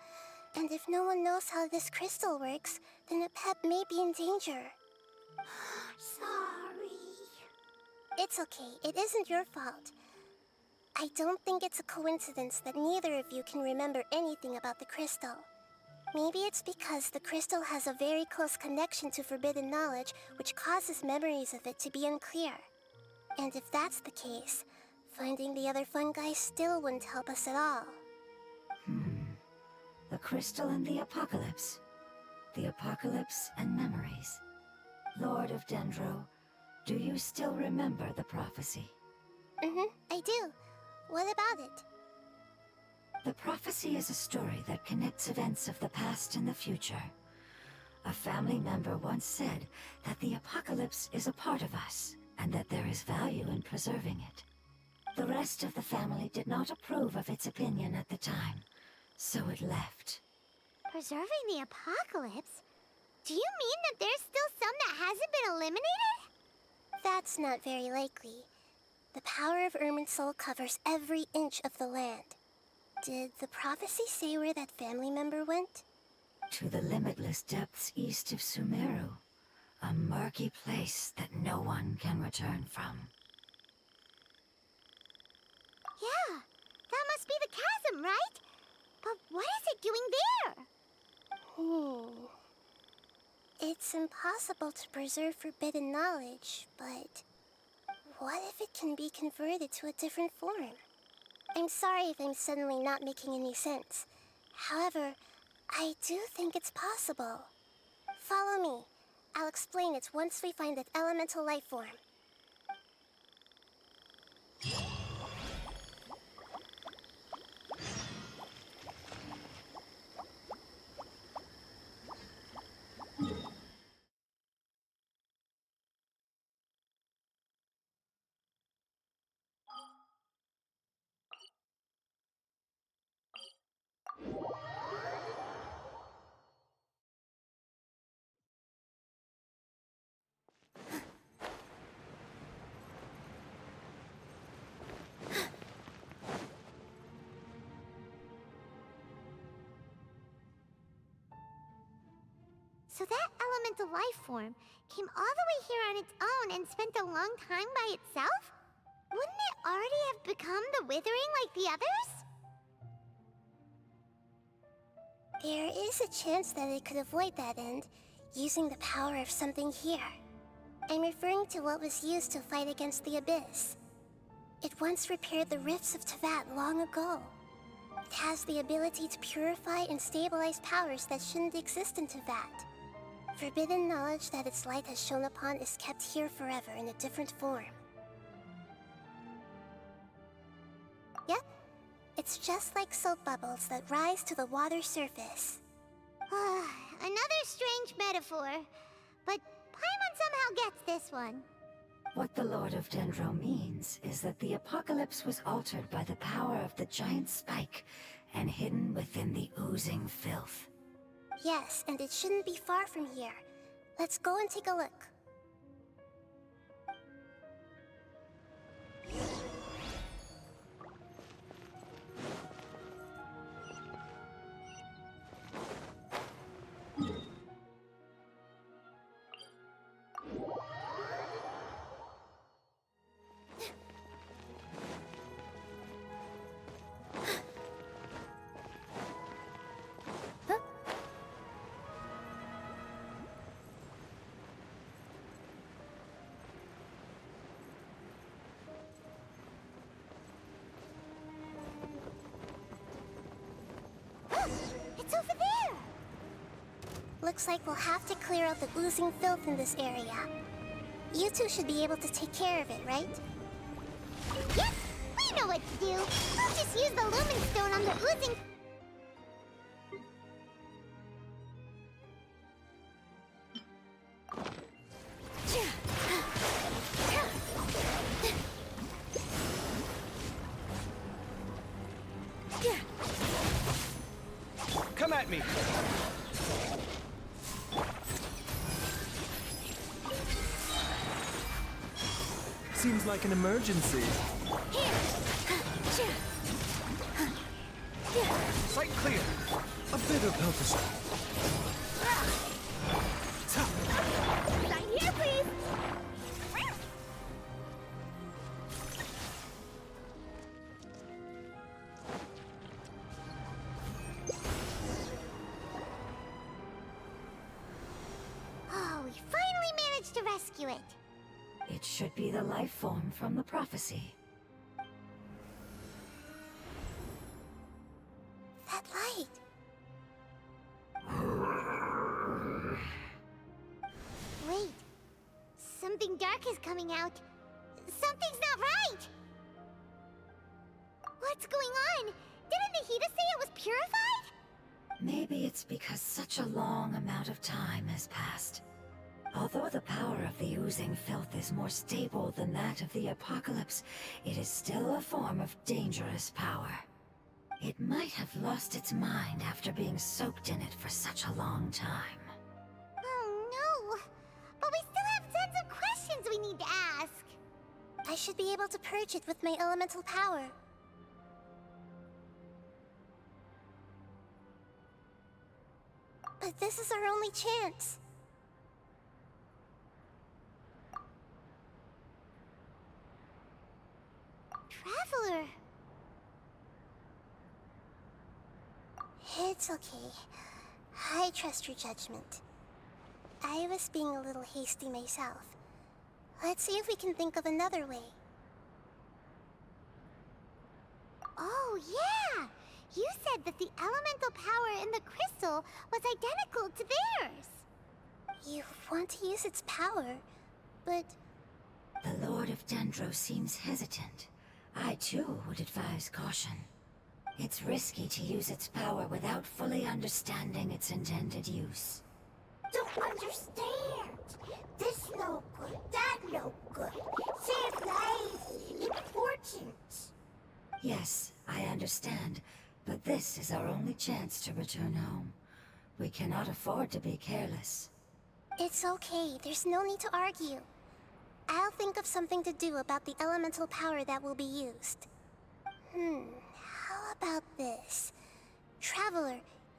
And if no one knows how this crystal works, then Apep may be in danger. Sorry. It's okay. It isn't your fault. I don't think it's a coincidence that neither of you can remember anything about the crystal. Maybe it's because the crystal has a very close connection to forbidden knowledge, which causes memories of it to be unclear. And if that's the case, finding the other fungi still wouldn't help us at all. The crystal and the apocalypse. The apocalypse and memories. Lord of Dendro, Do you still remember the prophecy? I do. What about it? The prophecy is a story that connects events of the past and the future. A family member once said that the apocalypse is a part of us, and that there is value in preserving it. The rest of the family did not approve of its opinion at the time, so it left. Preserving the apocalypse? Do you mean that there's still some that hasn't been eliminated? That's not very likely. The power of Irminsul covers every inch of the land. Did the prophecy say where that family member went? To the limitless depths east of Sumeru, a murky place that no one can return from. Yeah, that must be the chasm, right? But what is it doing there? It's impossible to preserve forbidden knowledge, but what if it can be converted to a different form? I'm sorry if I'm suddenly not making any sense. However, I do think it's possible. Follow me. I'll explain it once we find that elemental life form. So that elemental life form came all the way here on its own and spent a long time by itself? Wouldn't it already have become the Withering like the others? There is a chance that it could avoid that end, using the power of something here. I'm referring to what was used to fight against the Abyss. It once repaired the rifts of Teyvat long ago. It has the ability to purify and stabilize powers that shouldn't exist in Teyvat. Forbidden knowledge that its light has shone upon is kept here forever in a different form. Yep, it's just like soap bubbles that rise to the water's surface. Another strange metaphor, but Paimon somehow gets this one. What the Lord of Dendro means is that the apocalypse was altered by the power of the giant spike and hidden within the oozing filth. Yes, and it shouldn't be far from here. Let's go and take a look. It's over there! Looks like we'll have to clear out the oozing filth in this area. You two should be able to take care of it, right? Yep, we know what to do. We'll just use the Lumen Stone on the oozing... Come at me! Seems like an emergency. Sight clear. A bit of help us. Sign here, please! Oh, we finally managed to rescue it. It should be the life form from the prophecy. That light! Wait, Something dark is coming out. Something's not right! What's going on? Didn't Nihida say it was purified? Maybe it's because such a long amount of time has passed. Although the power of the oozing filth is more stable than that of the Apocalypse, it is still a form of dangerous power. It might have lost its mind after being soaked in it for such a long time. Oh no! But we still have tons of questions we need to ask! I should be able to purge it with my elemental power. But this is our only chance. Traveler! It's okay. I trust your judgment. I was being a little hasty myself. Let's see if we can think of another way. Oh yeah! You said that the elemental power in the crystal was identical to theirs! You want to use its power, but The Lord of Dendro seems hesitant. I too would advise caution. It's risky to use its power without fully understanding its intended use. Don't understand. This no good, that no good. Save lives. Important. Yes, I understand, but this is our only chance to return home. We cannot afford to be careless. it's okay. There's no need to argue. I'll think of something to do about the elemental power that will be used. How about this? Traveler,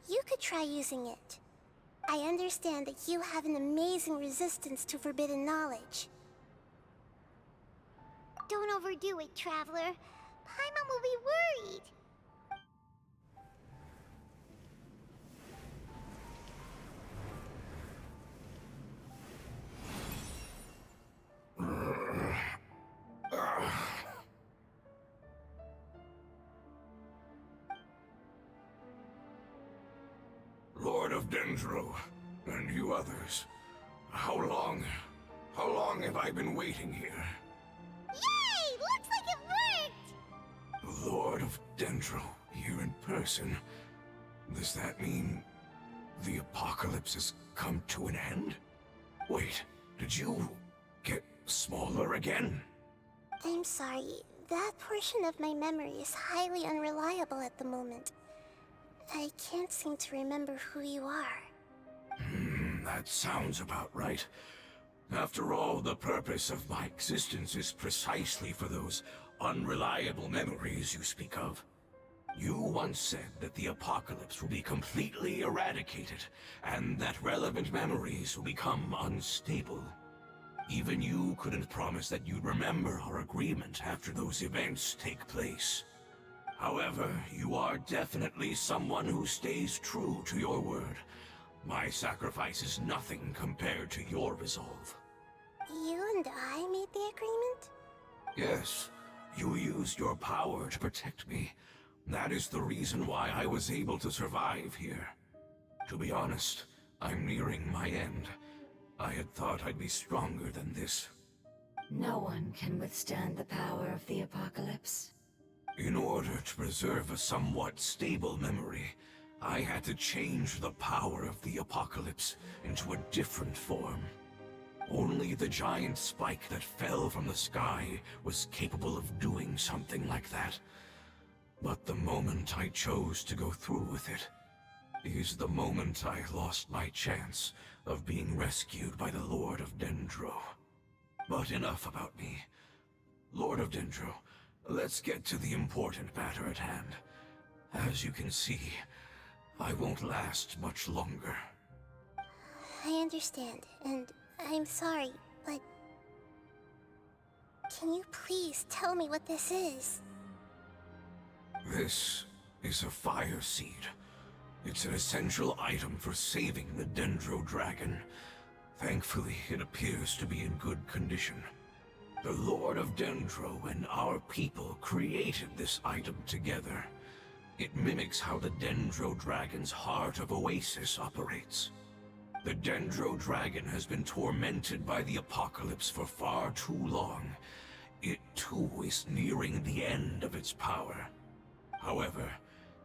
you could try using it. I understand that you have an amazing resistance to forbidden knowledge. Don't overdo it, Traveler. Paimon will be worried. Lord of Dendro, and you others. How long have I been waiting here? Yay! Looks like it worked! Lord of Dendro, here in person. Does that mean the apocalypse has come to an end? Wait, did you get smaller again? I'm sorry. That portion of my memory is highly unreliable at the moment. I can't seem to remember who you are. That sounds about right. After all, the purpose of my existence is precisely for those unreliable memories you speak of. You once said that the apocalypse will be completely eradicated, and that relevant memories will become unstable. Even you couldn't promise that you'd remember our agreement after those events take place. However, you are definitely someone who stays true to your word. My sacrifice is nothing compared to your resolve. You and I made the agreement? Yes, you used your power to protect me. That is the reason why I was able to survive here. To be honest, I'm nearing my end. I had thought I'd be stronger than this. No one can withstand the power of the apocalypse. In order to preserve a somewhat stable memory, I had to change the power of the apocalypse into a different form. Only the giant spike that fell from the sky was capable of doing something like that. But the moment I chose to go through with it is the moment I lost my chance of being rescued by the Lord of Dendro. But enough about me. Lord of Dendro, let's get to the important matter at hand. As you can see, I won't last much longer. I understand, and I'm sorry, but can you please tell me what this is? This is a fire seed. It's an essential item for saving the Dendro dragon. Thankfully, it appears to be in good condition. The Lord of Dendro and our people created this item together. It mimics how the Dendro dragon's heart of Oasis operates. The Dendro Dragon has been tormented by the Apocalypse for far too long. It too is nearing the end of its power. However,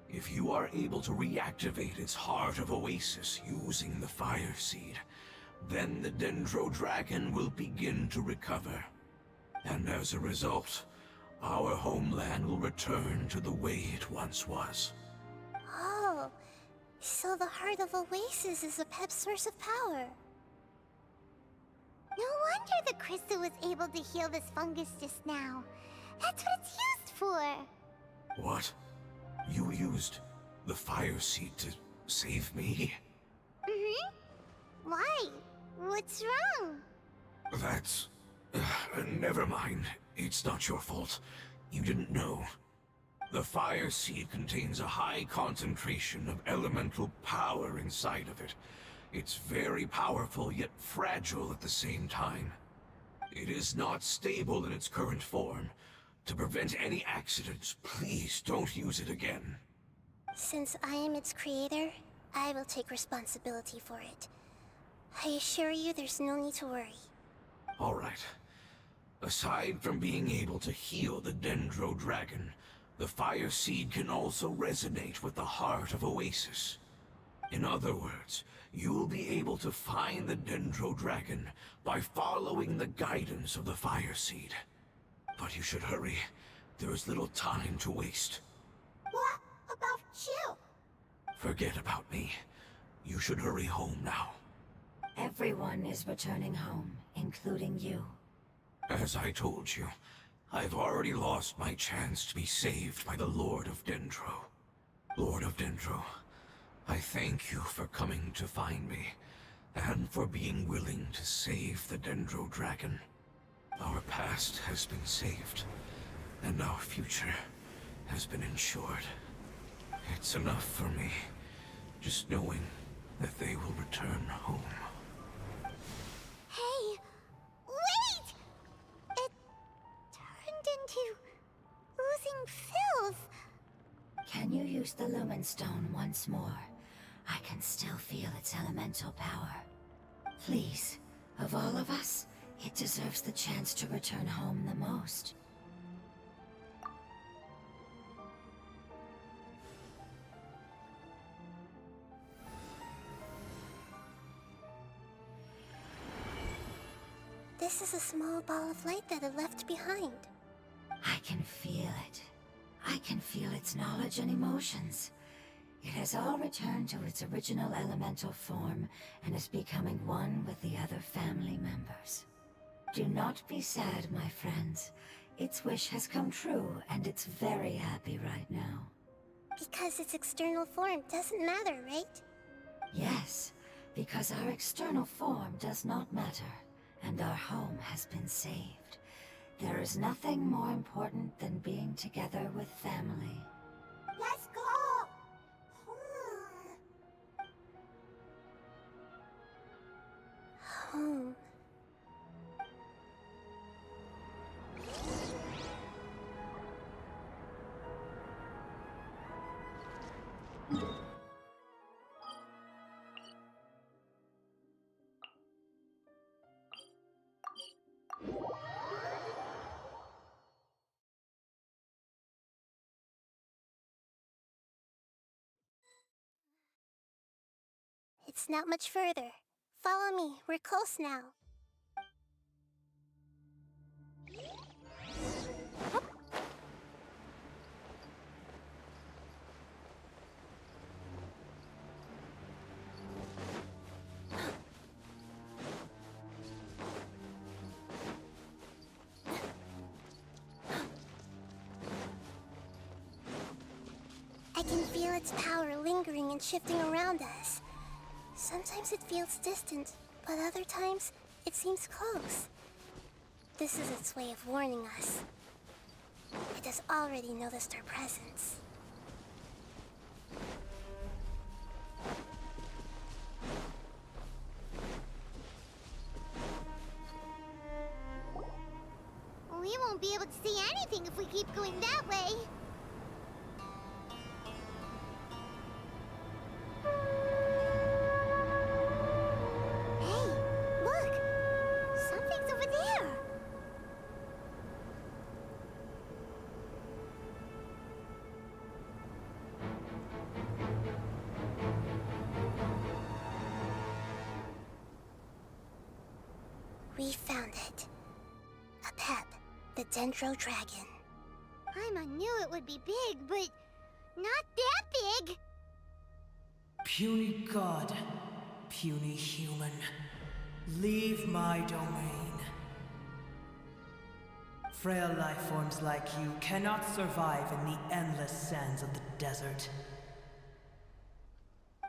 if you are able to reactivate its Heart of Oasis using the Fire Seed, then the Dendro Dragon will begin to recover. And as a result, our homeland will return to the way it once was. Oh, so the Heart of Oasis is a pep source of power. No wonder the crystal was able to heal this fungus just now. That's what it's used for. What? You used the Fire Seed to save me? Mm-hmm. Why? What's wrong? That's... never mind. It's not your fault. You didn't know. The Fire Seed contains a high concentration of elemental power inside of it. It's very powerful, yet fragile at the same time. It is not stable in its current form. To prevent any accidents, please don't use it again. Since I am its creator, I will take responsibility for it. I assure you there's no need to worry. All right. Aside from being able to heal the Dendro Dragon, the Fire Seed can also resonate with the Heart of Oasis. In other words, you'll be able to find the Dendro Dragon by following the guidance of the Fire Seed. But you should hurry. There is little time to waste. What about you? Forget about me. You should hurry home now. Everyone is returning home, including you. As I told you, I've already lost my chance to be saved by the Lord of Dendro. Lord of Dendro, I thank you for coming to find me, and for being willing to save the Dendro Dragon. Our past has been saved, and our future has been ensured. It's enough for me, just knowing that they will return home. Hey, wait! It turned into oozing filth. Can you use the Lumen Stone once more? I can still feel its elemental power. Please, of all of us, it deserves the chance to return home the most. This is a small ball of light that it left behind. I can feel it. I can feel its knowledge and emotions. It has all returned to its original elemental form and is becoming one with the other family members. Do not be sad, my friends. Its wish has come true, and it's very happy right now. Because its external form doesn't matter, right? Yes, because our external form does not matter, and our home has been saved. There is nothing more important than being together with family. Let's go! Home. It's not much further. Follow me, we're close now. I can feel its power lingering and shifting around us. Sometimes it feels distant, but other times it seems close. This is its way of warning us. It has already noticed our presence. We won't be able to see anything if we keep going that way. found it. Apep, the Dendro Dragon. Paimon knew it would be big, but not that big. Puny god, puny human, leave my domain. Frail life forms like you cannot survive in the endless sands of the desert.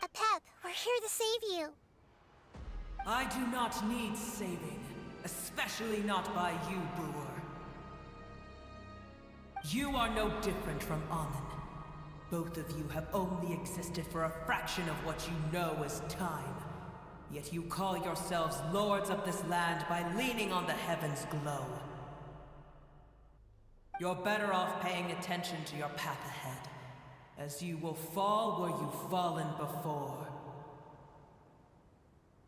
Apep, we're here to save you. I do not need saving, especially not by you, Brewer. You are no different from Amun. Both of you have only existed for a fraction of what you know as time. Yet you call yourselves lords of this land by leaning on the heavens' glow. You're better off paying attention to your path ahead, as you will fall where you've fallen before.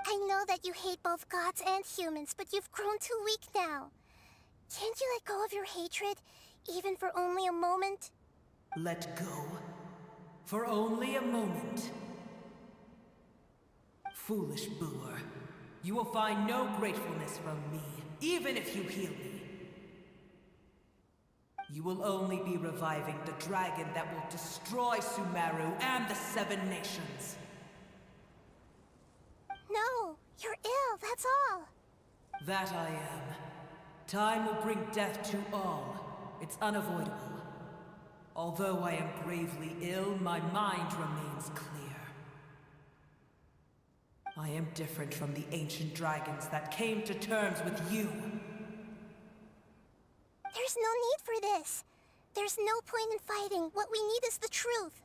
I know that you hate both gods and humans, but you've grown too weak now. Can't you let go of your hatred, even for only a moment? Let go? For only a moment? Foolish Brewer, you will find no gratefulness from me, even if you heal me. You will only be reviving the dragon that will destroy Sumeru and the Seven Nations. No, you're ill, that's all. That I am. Time will bring death to all. It's unavoidable. Although I am gravely ill, my mind remains clear. I am different from the ancient dragons that came to terms with you. There's no need for this. There's no point in fighting. What we need is the truth.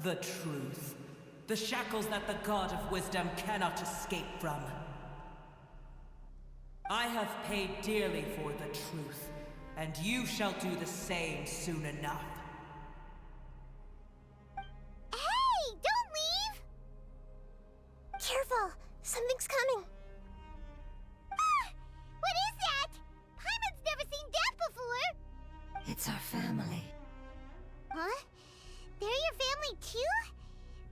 The truth. The shackles that the God of Wisdom cannot escape from. I have paid dearly for the truth, and you shall do the same soon enough. Hey, don't leave! Careful, something's coming. Ah! What is that? Paimon's never seen that before! It's our family. Huh? They're your family too?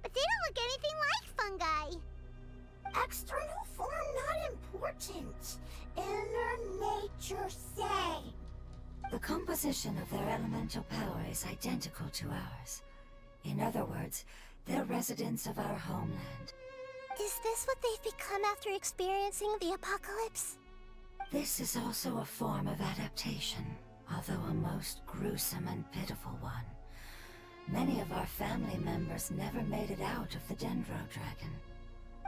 But they don't look anything like fungi. External form not important. Inner nature same. The composition of their elemental power is identical to ours. In other words, they're residents of our homeland. Is this what they've become after experiencing the apocalypse? This is also a form of adaptation, although a most gruesome and pitiful one. Many of our family members never made it out of the Dendro Dragon.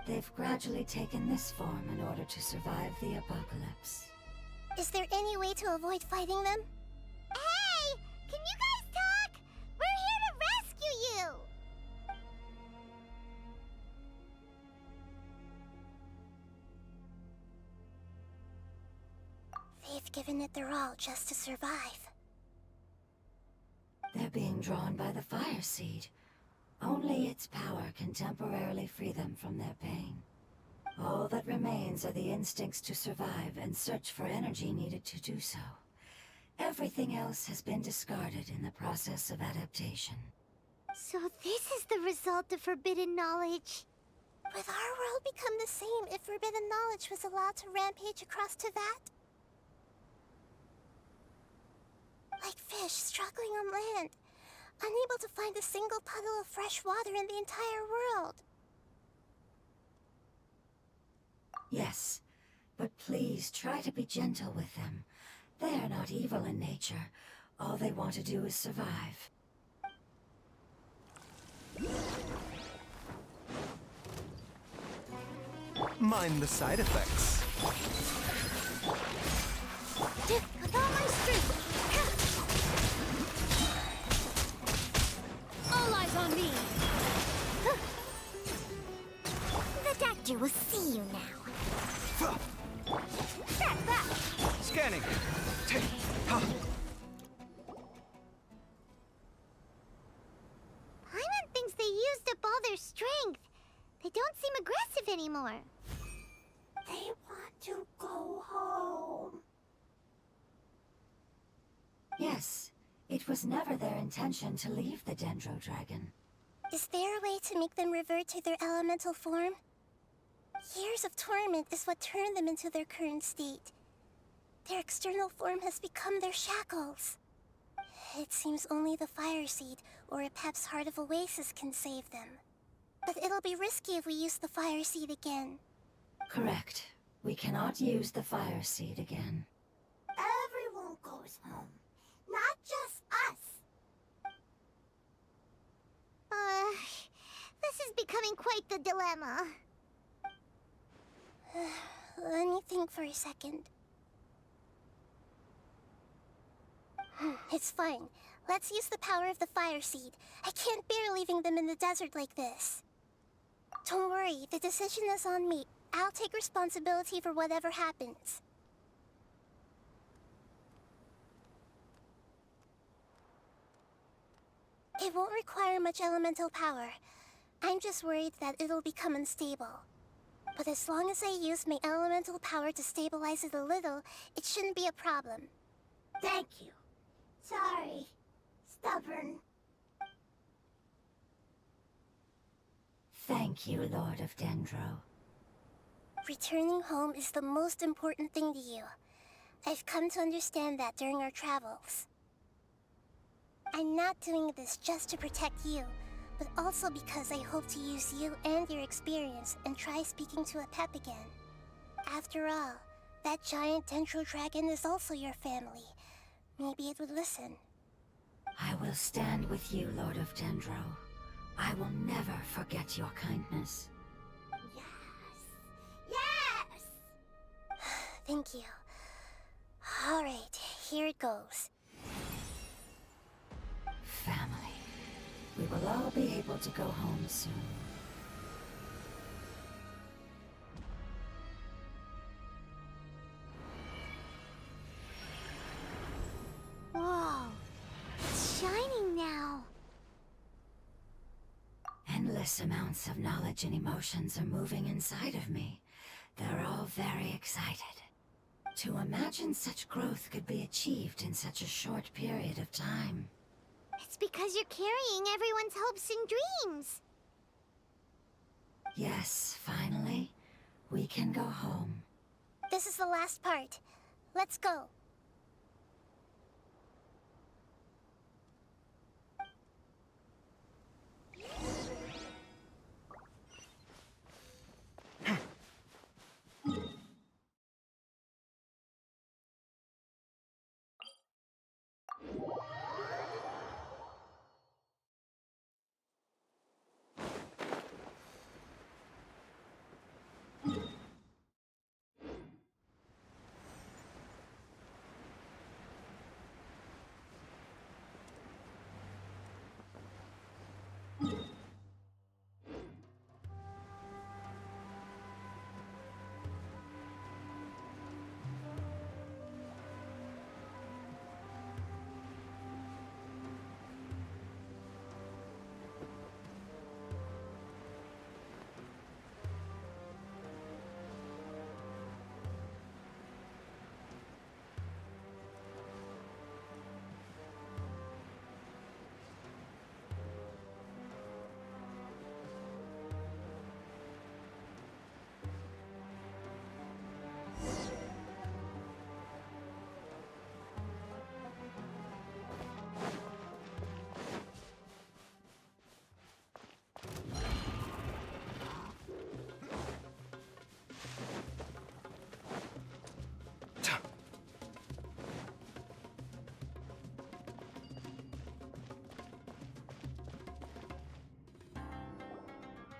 They've gradually taken this form in order to survive the apocalypse. Is there any way to avoid fighting them? Hey! Can you guys talk? We're here to rescue you! They've given it their all just to survive. They're being drawn by the Fire Seed. Only its power can temporarily free them from their pain. All that remains are the instincts to survive and search for energy needed to do so. Everything else has been discarded in the process of adaptation. So this is the result of forbidden knowledge. Would our world become the same if forbidden knowledge was allowed to rampage across Teyvat? Like fish struggling on land, unable to find a single puddle of fresh water in the entire world. Yes, but please try to be gentle with them. They are not evil in nature. All they want to do is survive. Mind the side effects. With all my strength! All eyes on me! The doctor will see you now. Back, back! Scanning. Paimon thinks they used up all their strength. They don't seem aggressive anymore. They want to go home. Yes, it was never their intention to leave the Dendro Dragon. Is there a way to make them revert to their elemental form? Years of torment is what turned them into their current state. Their external form has become their shackles. It seems only the Fire Seed or Epep's Heart of Oasis can save them. But it'll be risky if we use the Fire Seed again. Correct. We cannot use the Fire Seed again. Everyone goes home, not just us. This is becoming quite the dilemma. Let me think for a second. It's fine. Let's use the power of the Fire Seed. I can't bear leaving them in the desert like this. Don't worry, the decision is on me. I'll take responsibility for whatever happens. It won't require much elemental power. I'm just worried that it'll become unstable. But as long as I use my elemental power to stabilize it a little, it shouldn't be a problem. Thank you. Sorry. Stubborn. Thank you, Lord of Dendro. Returning home is the most important thing to you. I've come to understand that during our travels. I'm not doing this just to protect you, but also because I hope to use you and your experience and try speaking to Epep again. After all, that giant Dendro dragon is also your family. Maybe it would listen. I will stand with you, Lord of Dendro. I will never forget your kindness. Yes! Thank you. Alright, here it goes. Family. We will all be able to go home soon. Whoa, it's shining now. Endless amounts of knowledge and emotions are moving inside of me. They're all very excited. To imagine such growth could be achieved in such a short period of time. It's because you're carrying everyone's hopes and dreams. Yes, finally, we can go home. This is the last part. Let's go.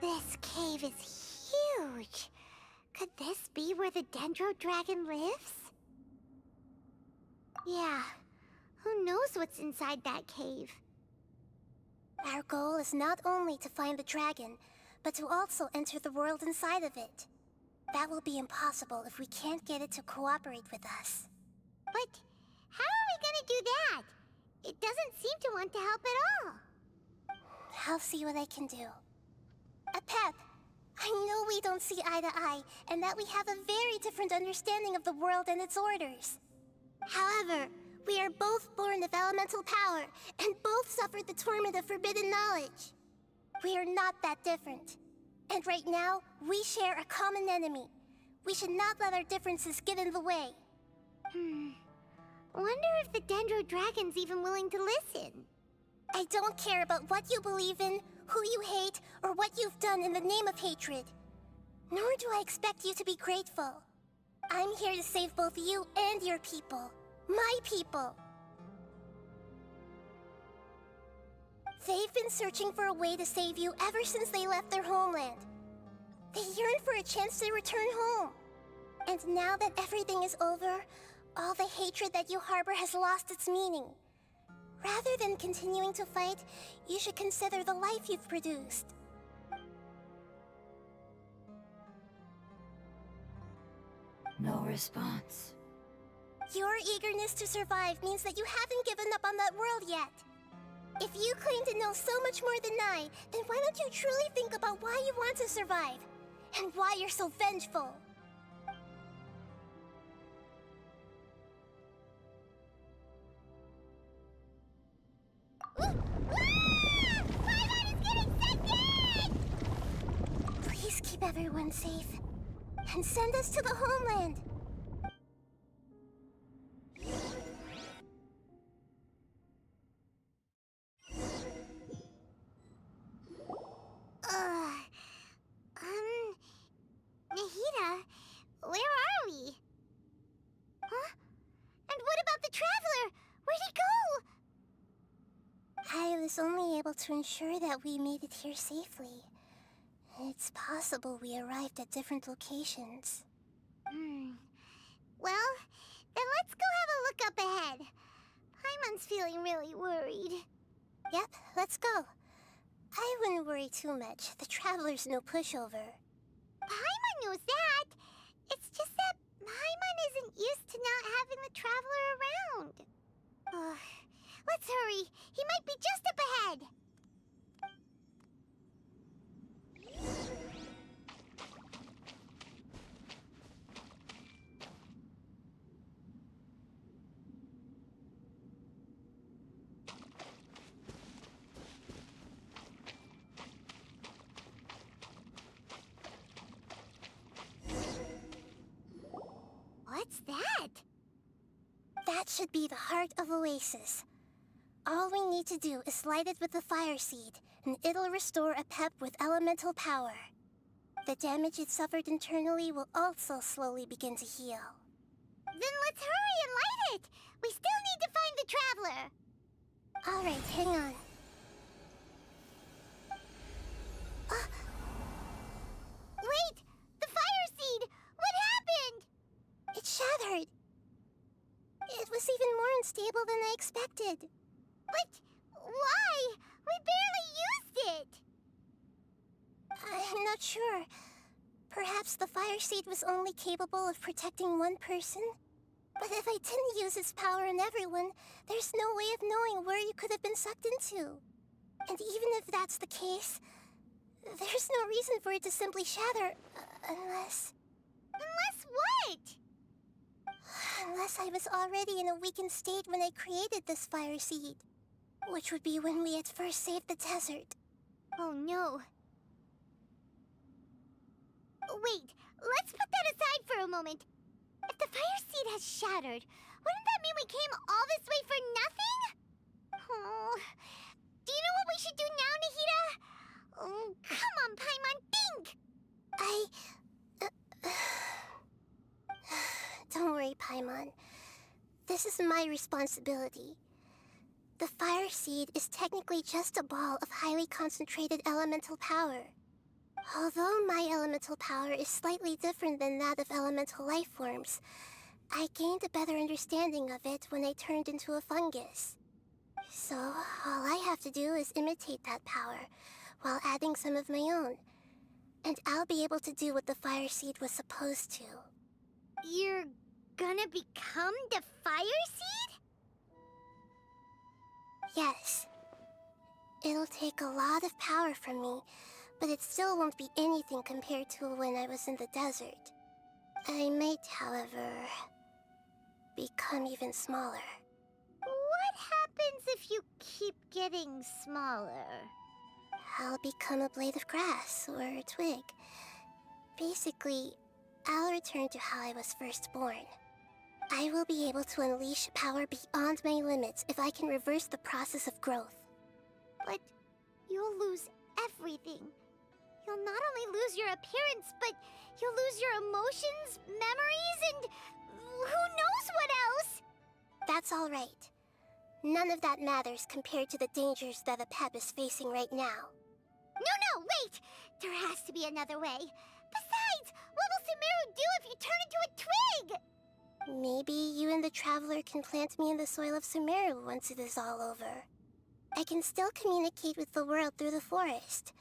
This cave is huge. Could this be where the Dendro Dragon lives? Yeah, who knows what's inside that cave? Our goal is not only to find the dragon, but to also enter the world inside of it. That will be impossible if we can't get it to cooperate with us. But how are we gonna do that? It doesn't seem to want to help at all. I'll see what I can do. Epep, I know we don't see eye to eye, and that we have a very different understanding of the world and its orders. However, we are both born of elemental power, and both suffered the torment of forbidden knowledge. We are not that different. And right now, we share a common enemy. We should not let our differences get in the way. Wonder if the Dendro Dragon's even willing to listen. I don't care about what you believe in, who you hate, or what you've done in the name of hatred. Nor do I expect you to be grateful. I'm here to save both you and your people. My people. They've been searching for a way to save you ever since they left their homeland. They yearn for a chance to return home. And now that everything is over, all the hatred that you harbor has lost its meaning. Rather than continuing to fight, you should consider the life you've produced. No response. Your eagerness to survive means that you haven't given up on that world yet. If you claim to know so much more than I, then why don't you truly think about why you want to survive? And why you're so vengeful? Please keep everyone safe. And send us to the homeland. Nihida, where are we? Huh? And what about the traveler? Where'd he go? I was only able to ensure that we made it here safely. It's possible we arrived at different locations. Well, then let's go have a look up ahead. Paimon's feeling really worried. Yep, let's go. I wouldn't worry too much. The traveler's no pushover. Paimon knows that. It's just that Paimon isn't used to not having the traveler around. Let's hurry. He might be just up ahead. What's that? That should be the heart of Oasis. All we need to do is light it with the fire seed, and it'll restore a pep with elemental power. The damage it suffered internally will also slowly begin to heal. Then let's hurry and light it! We still need to find the traveler! Alright, hang on. Wait! The fire seed! What happened? It shattered! It was even more unstable than I expected. But why? We barely used it! I'm not sure. Perhaps the fire seed was only capable of protecting one person? But if I didn't use its power on everyone, there's no way of knowing where you could have been sucked into. And even if that's the case, there's no reason for it to simply shatter, unless... Unless what? Unless I was already in a weakened state when I created this fire seed. Which would be when we had first saved the desert. Oh no. Wait, let's put that aside for a moment. If the fire seed has shattered, wouldn't that mean we came all this way for nothing? Oh, do you know what we should do now, Nihida? Oh, come on, Paimon, think! Don't worry, Paimon. This is my responsibility. The fire seed is technically just a ball of highly concentrated elemental power. Although my elemental power is slightly different than that of elemental life forms, I gained a better understanding of it when I turned into a fungus. So, all I have to do is imitate that power, while adding some of my own. And I'll be able to do what the fire seed was supposed to. You're gonna become the fire seed? Yes. It'll take a lot of power from me, but it still won't be anything compared to when I was in the desert. I might, however, become even smaller. What happens if you keep getting smaller? I'll become a blade of grass or a twig. Basically, I'll return to how I was first born. I will be able to unleash power beyond my limits if I can reverse the process of growth. But you'll lose everything. You'll not only lose your appearance, but you'll lose your emotions, memories, and who knows what else? That's all right. None of that matters compared to the dangers that the Pep is facing right now. No, wait! There has to be another way. Besides, what will Sumeru do if you turn into a twig? Maybe you and the Traveler can plant me in the soil of Sumeru once it is all over. I can still communicate with the world through the forest.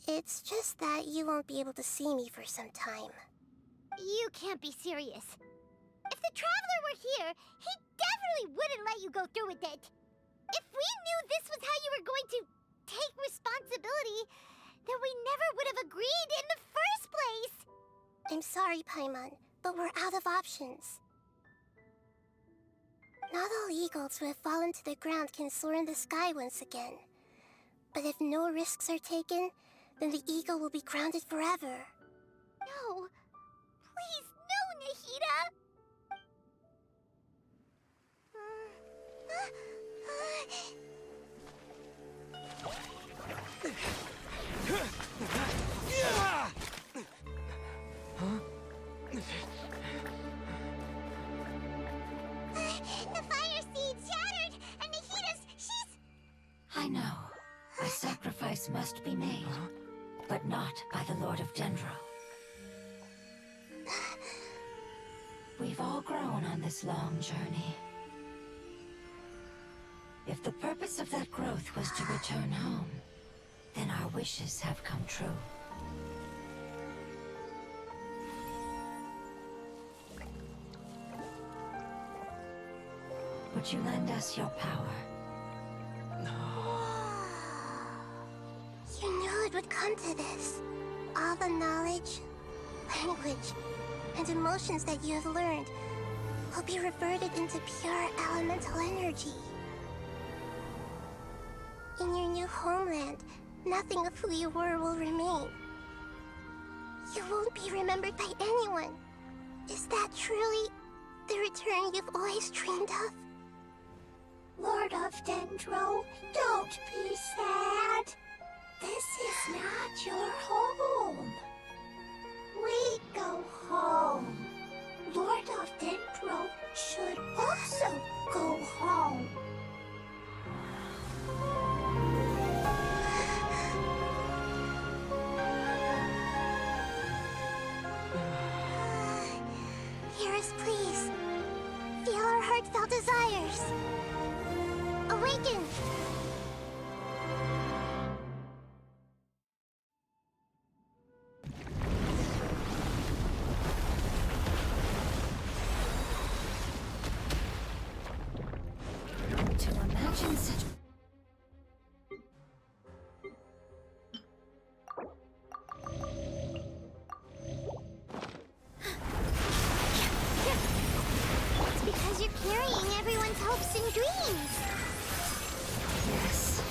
It's just that you won't be able to see me for some time. You can't be serious. If the Traveler were here, he definitely wouldn't let you go through with it. If we knew this was how you were going to take responsibility, then we never would have agreed in the first place. I'm sorry, Paimon, but we're out of options. Not all eagles who have fallen to the ground can soar in the sky once again. But if no risks are taken, then the eagle will be grounded forever. No. Please, no, Nihida! The fire seed shattered, and she's... I know. A sacrifice must be made, but not by the Lord of Dendro. We've all grown on this long journey. If the purpose of that growth was to return home, then our wishes have come true. Would you lend us your power? You knew it would come to this. All the knowledge, language, and emotions that you have learned will be reverted into pure elemental energy. In your new homeland, nothing of who you were will remain. You won't be remembered by anyone. Is that truly the return you've always dreamed of? Lord of Dendro, don't be sad. This is not your home. We go home. Lord of Dendro should also go home. Hear us, please. Feel our heartfelt desires. Awaken! To imagine such... It's because you're carrying everyone's hopes and dreams. Yes,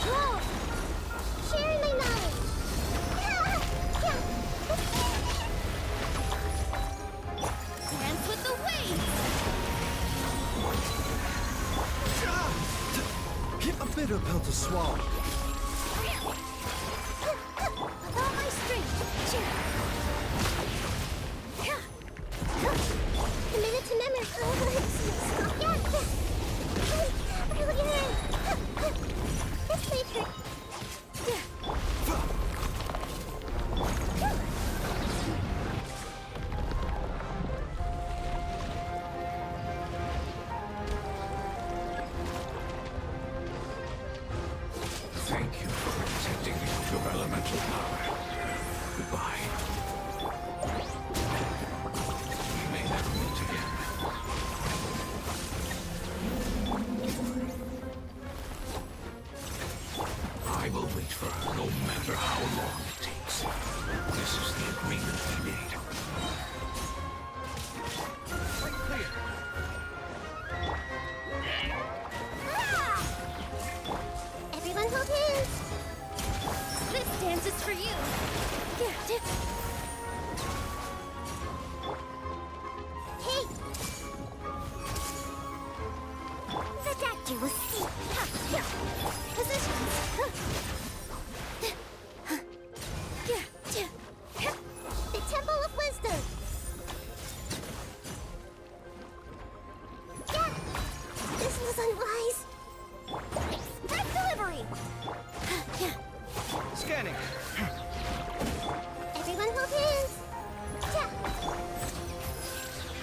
Grow. Sharing my knowledge. Dance with the waves. A bitter pill to swallow. With all my strength. A minute to memory. This might hurt.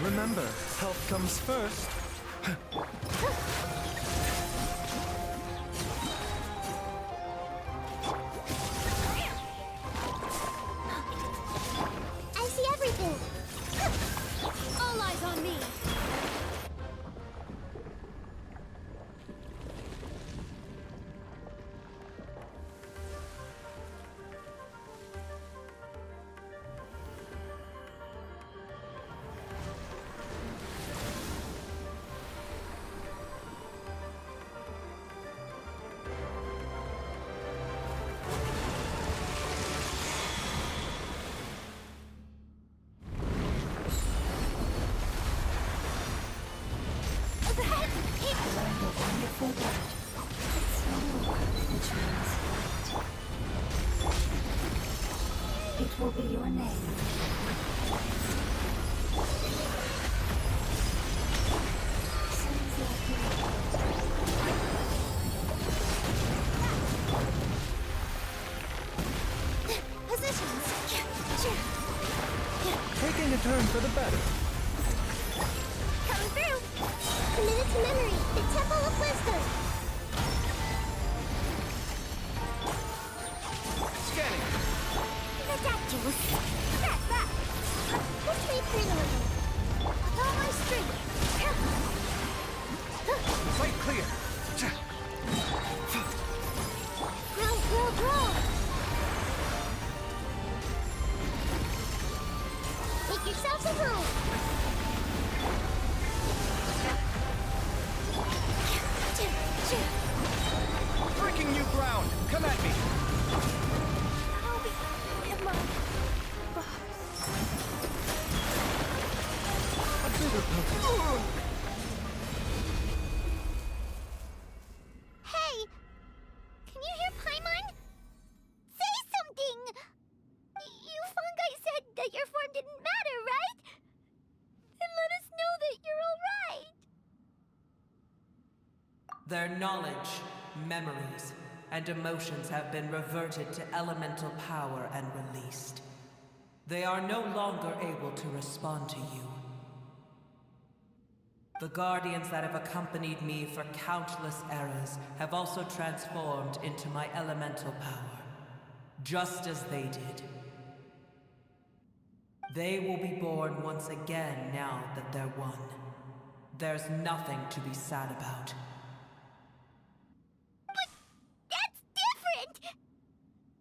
Remember, health comes first. I see everything. All eyes on me. It will be your name. Positions. Taking a turn for the better. Coming through. Committed to memory. The Temple of Wisdom. Scanning. This way pretty little. With all my strength. Sight clear. Grow. Make yourselves at home. Breaking new ground. Come at me. I'll be in my box. A bitter pill. Hey! Can you hear Paimon? Say something! You fungi said that your form didn't matter, right? Then let us know that you're alright! Their knowledge, memories, and emotions have been reverted to elemental power and released. They are no longer able to respond to you. The guardians that have accompanied me for countless eras have also transformed into my elemental power, just as they did. They will be born once again now that they're one. There's nothing to be sad about. But that's different!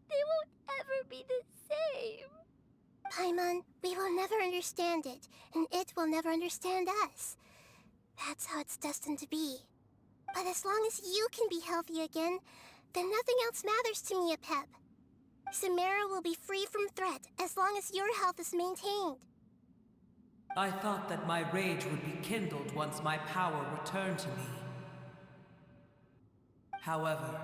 They won't ever be the same. Paimon, we will never understand it, and it will never understand us. That's how it's destined to be. But as long as you can be healthy again, then nothing else matters to me, Apep. Samara will be free from threat as long as your health is maintained. I thought that my rage would be kindled once my power returned to me. However,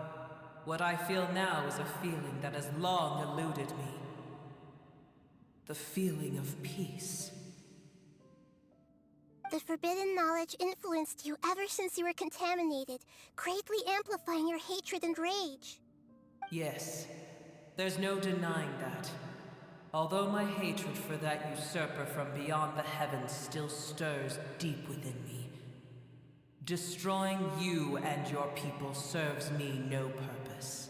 what I feel now is a feeling that has long eluded me. The feeling of peace. The forbidden knowledge influenced you ever since you were contaminated, greatly amplifying your hatred and rage. Yes, there's no denying that. Although my hatred for that usurper from beyond the heavens still stirs deep within me, destroying you and your people serves me no purpose.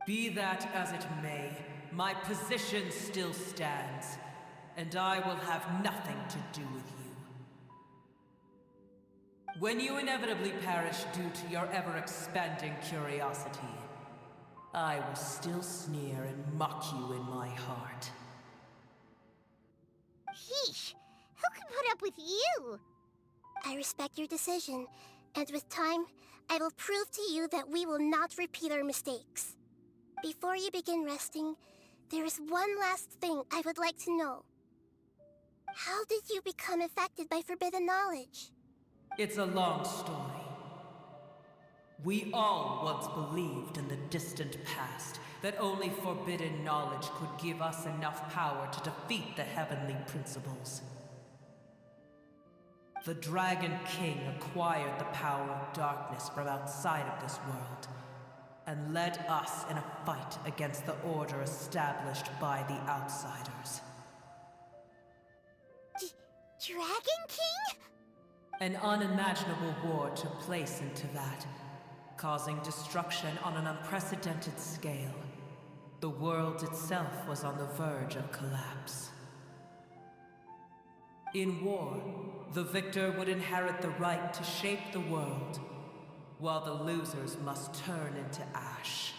Be that as it may, my position still stands, and I will have nothing to do with you. When you inevitably perish due to your ever-expanding curiosity, I will still sneer and mock you in my heart. Sheesh, who can put up with you? I respect your decision, and with time, I will prove to you that we will not repeat our mistakes. Before you begin resting, there is one last thing I would like to know. How did you become affected by forbidden knowledge? It's a long story. We all once believed in the distant past that only forbidden knowledge could give us enough power to defeat the heavenly principles. The Dragon King acquired the power of darkness from outside of this world, and led us in a fight against the order established by the outsiders. Dragon King? An unimaginable war took place into that, causing destruction on an unprecedented scale. The world itself was on the verge of collapse. In war, the victor would inherit the right to shape the world, while the losers must turn into ash.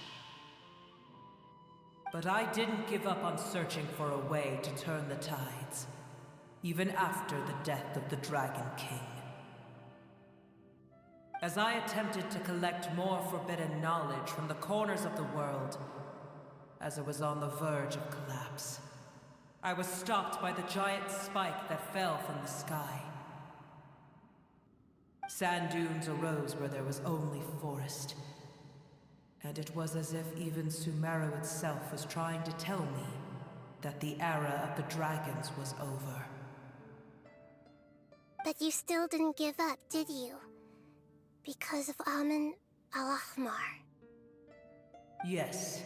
But I didn't give up on searching for a way to turn the tides, even after the death of the Dragon King. As I attempted to collect more forbidden knowledge from the corners of the world, as it was on the verge of collapse, I was stopped by the giant spike that fell from the sky. Sand dunes arose where there was only forest, and it was as if even Sumeru itself was trying to tell me that the era of the dragons was over. But you still didn't give up, did you? Because of Amun Al-Ahmar. Yes.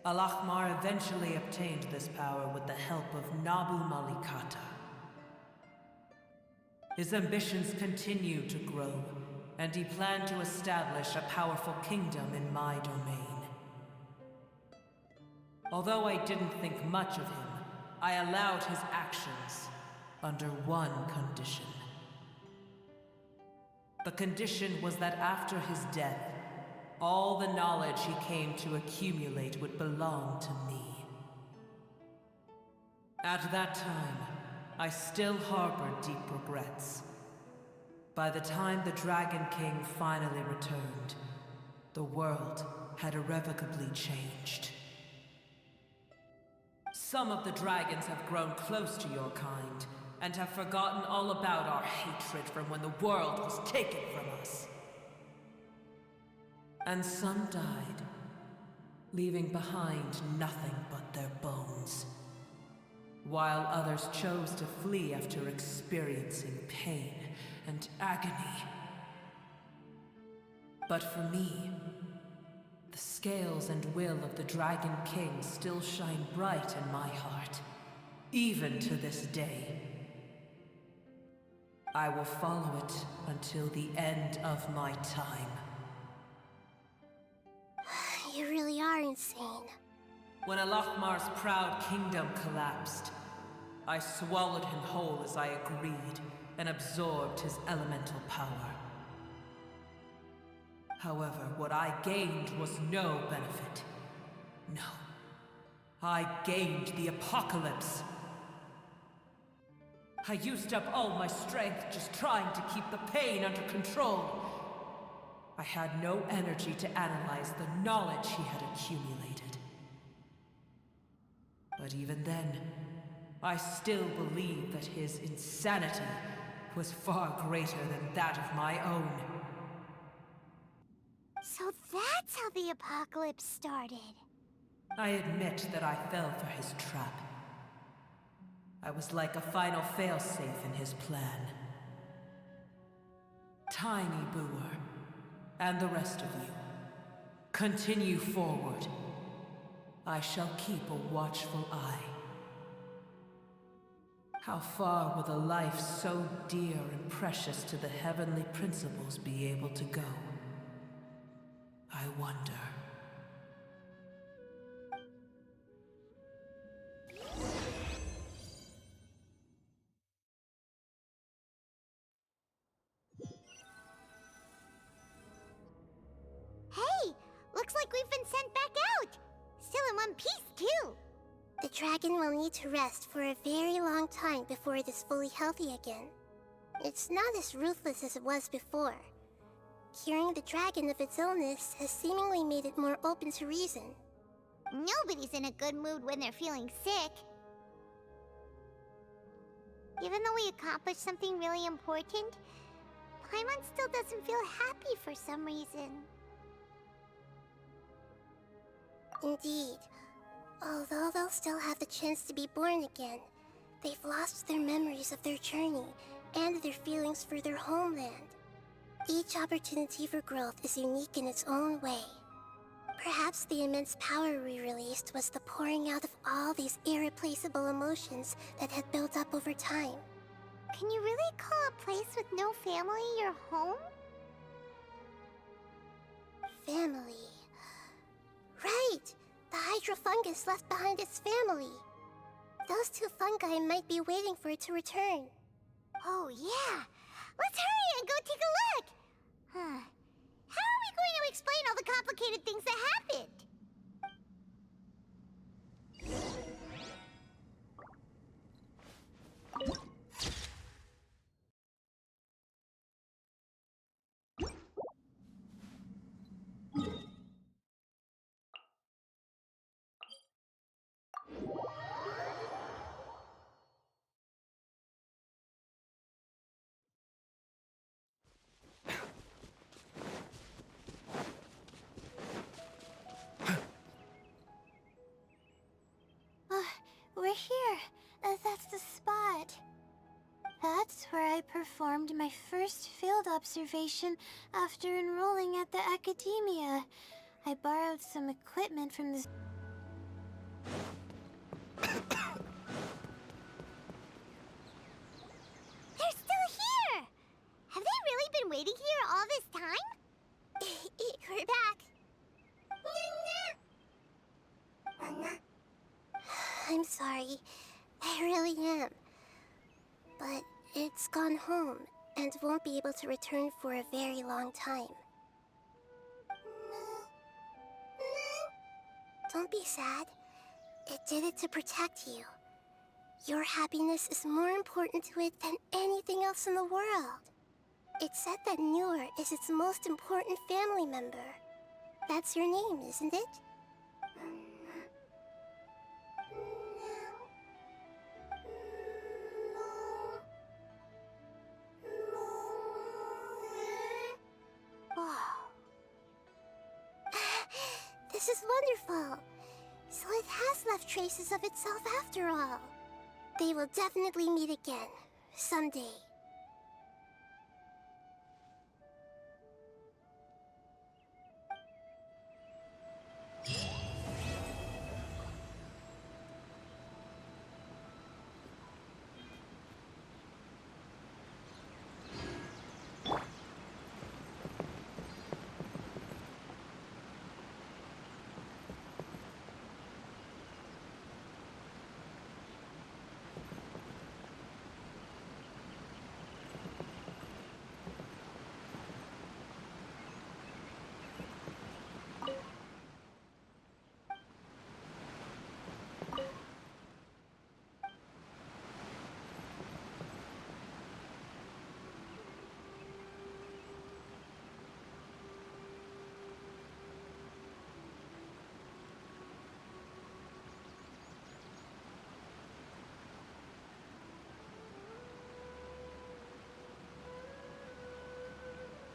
Al-Ahmar eventually obtained this power with the help of Nabu Malikata. His ambitions continued to grow, and he planned to establish a powerful kingdom in my domain. Although I didn't think much of him, I allowed his actions under one condition. The condition was that after his death, all the knowledge he came to accumulate would belong to me. At that time, I still harbored deep regrets. By the time the Dragon King finally returned, the world had irrevocably changed. Some of the dragons have grown close to your kind, and have forgotten all about our hatred from when the world was taken from us. And some died, leaving behind nothing but their bones, while others chose to flee after experiencing pain and agony. But for me, the scales and will of the Dragon King still shine bright in my heart, even to this day. I will follow it until the end of my time. You really are insane. When Al-Ahmar's proud kingdom collapsed, I swallowed him whole as I agreed, and absorbed his elemental power. However, what I gained was no benefit. No. I gained the Apocalypse. I used up all my strength just trying to keep the pain under control. I had no energy to analyze the knowledge he had accumulated. But even then, I still believed that his insanity was far greater than that of my own. So that's how the apocalypse started. I admit that I fell for his trap. I was like a final failsafe in his plan. Tiny Booer, and the rest of you, continue forward. I shall keep a watchful eye. How far will a life so dear and precious to the heavenly principles be able to go? I wonder. Hey! Looks like we've been sent back out! Still in one piece, too! The dragon will need to rest for a very long time before it is fully healthy again. It's not as ruthless as it was before. Curing the dragon of its illness has seemingly made it more open to reason. Nobody's in a good mood when they're feeling sick. Even though we accomplished something really important, Paimon still doesn't feel happy for some reason. Indeed. Although they'll still have the chance to be born again, they've lost their memories of their journey and their feelings for their homeland. Each opportunity for growth is unique in its own way. Perhaps the immense power we released was the pouring out of all these irreplaceable emotions that had built up over time. Can you really call a place with no family your home? Family. Right! The hydrofungus left behind its family. Those two fungi might be waiting for it to return. Oh, yeah. Let's hurry and go take a look. Huh. How are we going to explain all the complicated things that happened? We're here. That's the spot. That's where I performed my first field observation after enrolling at the academia. I borrowed some equipment from the... They're still here! Have they really been waiting here all this time? We're back. I'm sorry. I really am. But it's gone home and won't be able to return for a very long time. Don't be sad. It did it to protect you. Your happiness is more important to it than anything else in the world. It's said that Newer is its most important family member. That's your name, isn't it? This is wonderful. So it has left traces of itself after all. They will definitely meet again, someday.